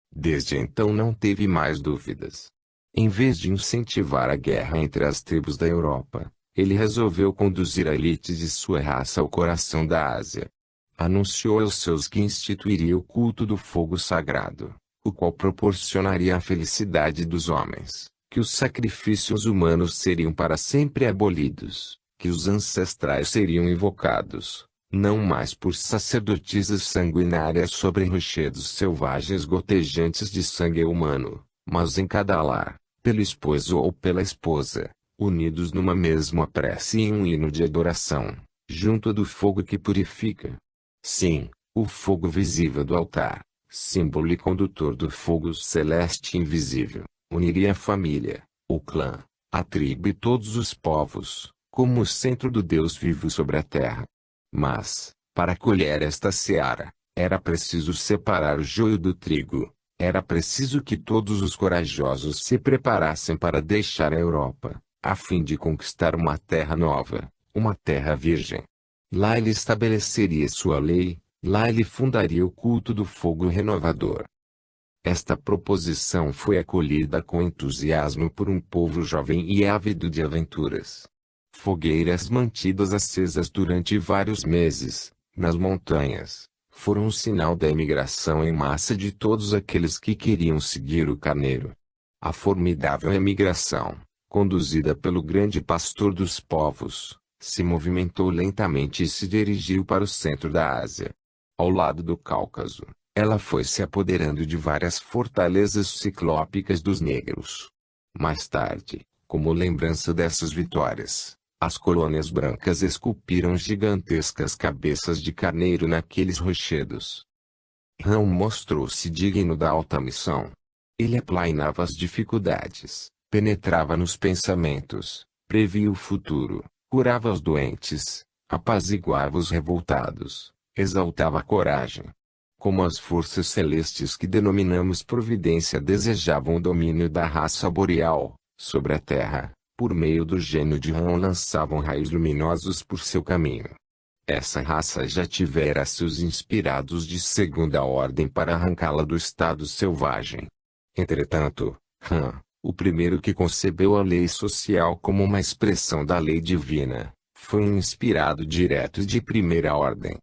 Desde então não teve mais dúvidas. Em vez de incentivar a guerra entre as tribos da Europa, ele resolveu conduzir a elite de sua raça ao coração da Ásia. Anunciou aos seus que instituiria o culto do fogo sagrado, o qual proporcionaria a felicidade dos homens, que os sacrifícios humanos seriam para sempre abolidos, que os ancestrais seriam invocados, não mais por sacerdotisas sanguinárias sobre rochedos selvagens gotejantes de sangue humano, mas em cada lar, pelo esposo ou pela esposa, unidos numa mesma prece e em um hino de adoração, junto do fogo que purifica. Sim, o fogo visível do altar, símbolo e condutor do fogo celeste invisível, uniria a família, o clã, a tribo e todos os povos, como o centro do Deus vivo sobre a terra. Mas, para colher esta seara, era preciso separar o joio do trigo, era preciso que todos os corajosos se preparassem para deixar a Europa, a fim de conquistar uma terra nova, uma terra virgem. Lá ele estabeleceria sua lei, lá ele fundaria o culto do fogo renovador. Esta proposição foi acolhida com entusiasmo por um povo jovem e ávido de aventuras. Fogueiras mantidas acesas durante vários meses, nas montanhas, foram um sinal da emigração em massa de todos aqueles que queriam seguir o carneiro. A formidável emigração, conduzida pelo grande pastor dos povos, se movimentou lentamente e se dirigiu para o centro da Ásia. Ao lado do Cáucaso, Ela foi se apoderando de várias fortalezas ciclópicas dos negros. Mais tarde, como lembrança dessas vitórias, as colônias brancas esculpiram gigantescas cabeças de carneiro naqueles rochedos. Rão mostrou-se digno da alta missão. Ele aplainava as dificuldades, penetrava nos pensamentos, previa o futuro, curava os doentes, apaziguava os revoltados, exaltava a coragem. Como as forças celestes que denominamos providência desejavam o domínio da raça boreal, sobre a Terra, por meio do gênio de Rão lançavam raios luminosos por seu caminho. Essa raça já tivera seus inspirados de segunda ordem para arrancá-la do estado selvagem. Entretanto, Rã, o primeiro que concebeu a lei social como uma expressão da lei divina, foi um inspirado direto de primeira ordem.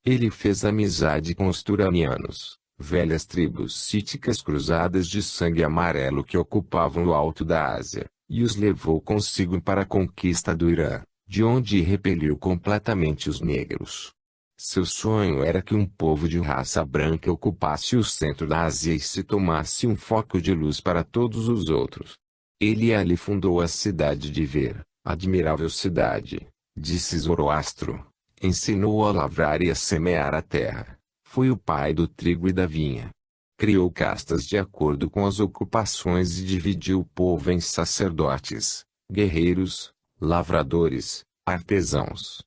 Ele fez amizade com os turanianos, velhas tribos cíticas cruzadas de sangue amarelo que ocupavam o alto da Ásia, e os levou consigo para a conquista do Irã, de onde repeliu completamente os negros. Seu sonho era que um povo de raça branca ocupasse o centro da Ásia e se tomasse um foco de luz para todos os outros. Ele ali fundou a cidade de Ver, admirável cidade, disse Zoroastro. Ensinou a lavrar e a semear a terra. Foi o pai do trigo e da vinha. Criou castas de acordo com as ocupações e dividiu o povo em sacerdotes, guerreiros, lavradores, artesãos.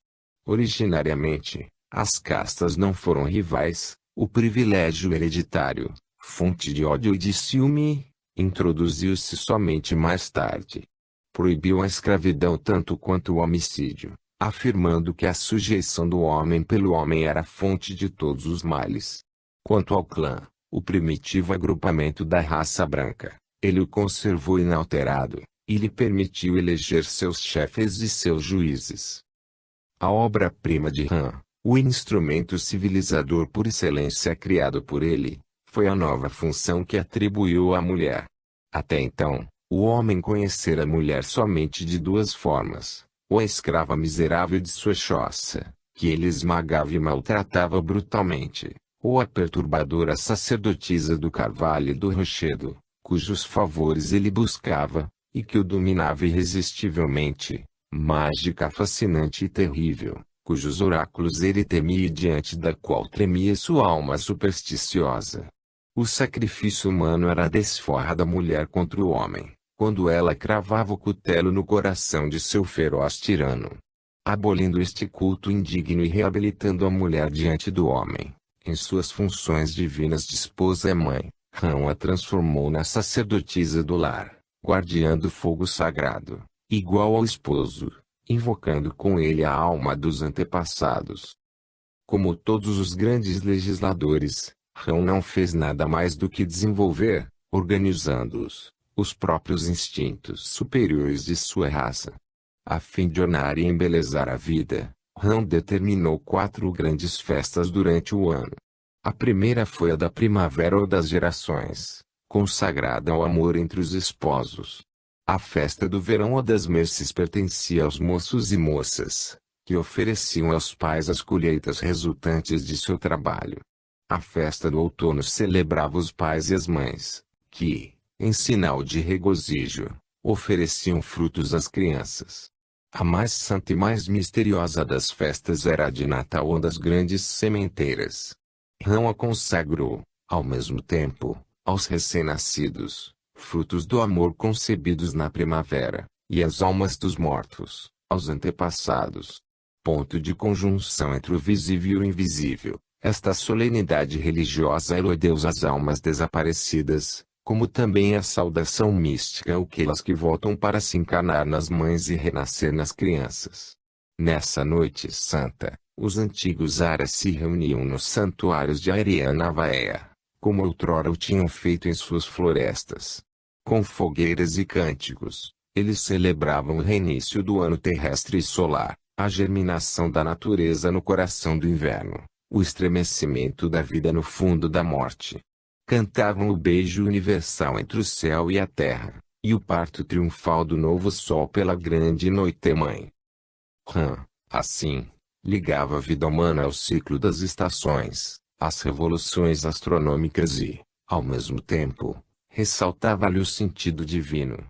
Originariamente, as castas não foram rivais. O privilégio hereditário, fonte de ódio e de ciúme, introduziu-se somente mais tarde. Proibiu a escravidão tanto quanto o homicídio, afirmando que a sujeição do homem pelo homem era a fonte de todos os males. Quanto ao clã, o primitivo agrupamento da raça branca, ele o conservou inalterado, e lhe permitiu eleger seus chefes e seus juízes. A obra-prima de Rã, o instrumento civilizador por excelência criado por ele, foi a nova função que atribuiu à mulher. Até então, o homem conhecera a mulher somente de duas formas: ou a escrava miserável de sua choça, que ele esmagava e maltratava brutalmente, ou a perturbadora sacerdotisa do carvalho e do rochedo, cujos favores ele buscava, e que o dominava irresistivelmente, mágica fascinante e terrível, cujos oráculos ele temia e diante da qual tremia sua alma supersticiosa. O sacrifício humano era a desforra da mulher contra o homem, quando ela cravava o cutelo no coração de seu feroz tirano. Abolindo este culto indigno e reabilitando a mulher diante do homem, em suas funções divinas de esposa e mãe, Rão a transformou na sacerdotisa do lar, guardiã do fogo sagrado, igual ao esposo, invocando com ele a alma dos antepassados. Como todos os grandes legisladores, Rão não fez nada mais do que desenvolver, organizando-os, os próprios instintos superiores de sua raça. A fim de ornar e embelezar a vida, Rão determinou 4 grandes festas durante o ano. A primeira foi a da primavera ou das gerações, consagrada ao amor entre os esposos. A festa do verão ou das mercês pertencia aos moços e moças, que ofereciam aos pais as colheitas resultantes de seu trabalho. A festa do outono celebrava os pais e as mães, que, em sinal de regozijo, ofereciam frutos às crianças. A mais santa e mais misteriosa das festas era a de Natal ou das grandes sementeiras. Rão a consagrou, ao mesmo tempo, aos recém-nascidos, frutos do amor concebidos na primavera, e às almas dos mortos, aos antepassados. Ponto de conjunção entre o visível e o invisível, esta solenidade religiosa elodeus às almas desaparecidas, como também a saudação mística àquelas que voltam para se encarnar nas mães e renascer nas crianças. Nessa noite santa, os antigos aras se reuniam nos santuários de Arianavaea, como outrora o tinham feito em suas florestas. Com fogueiras e cânticos, eles celebravam o reinício do ano terrestre e solar, a germinação da natureza no coração do inverno, o estremecimento da vida no fundo da morte. Cantavam o beijo universal entre o céu e a terra, e o parto triunfal do novo sol pela grande noite-mãe. Rã, assim, ligava a vida humana ao ciclo das estações, as revoluções astronômicas e, ao mesmo tempo, ressaltava-lhe o sentido divino.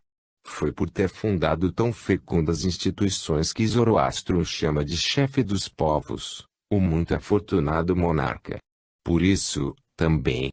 Foi por ter fundado tão fecundas instituições que Zoroastro o chama de chefe dos povos, o muito afortunado monarca. Por isso, também,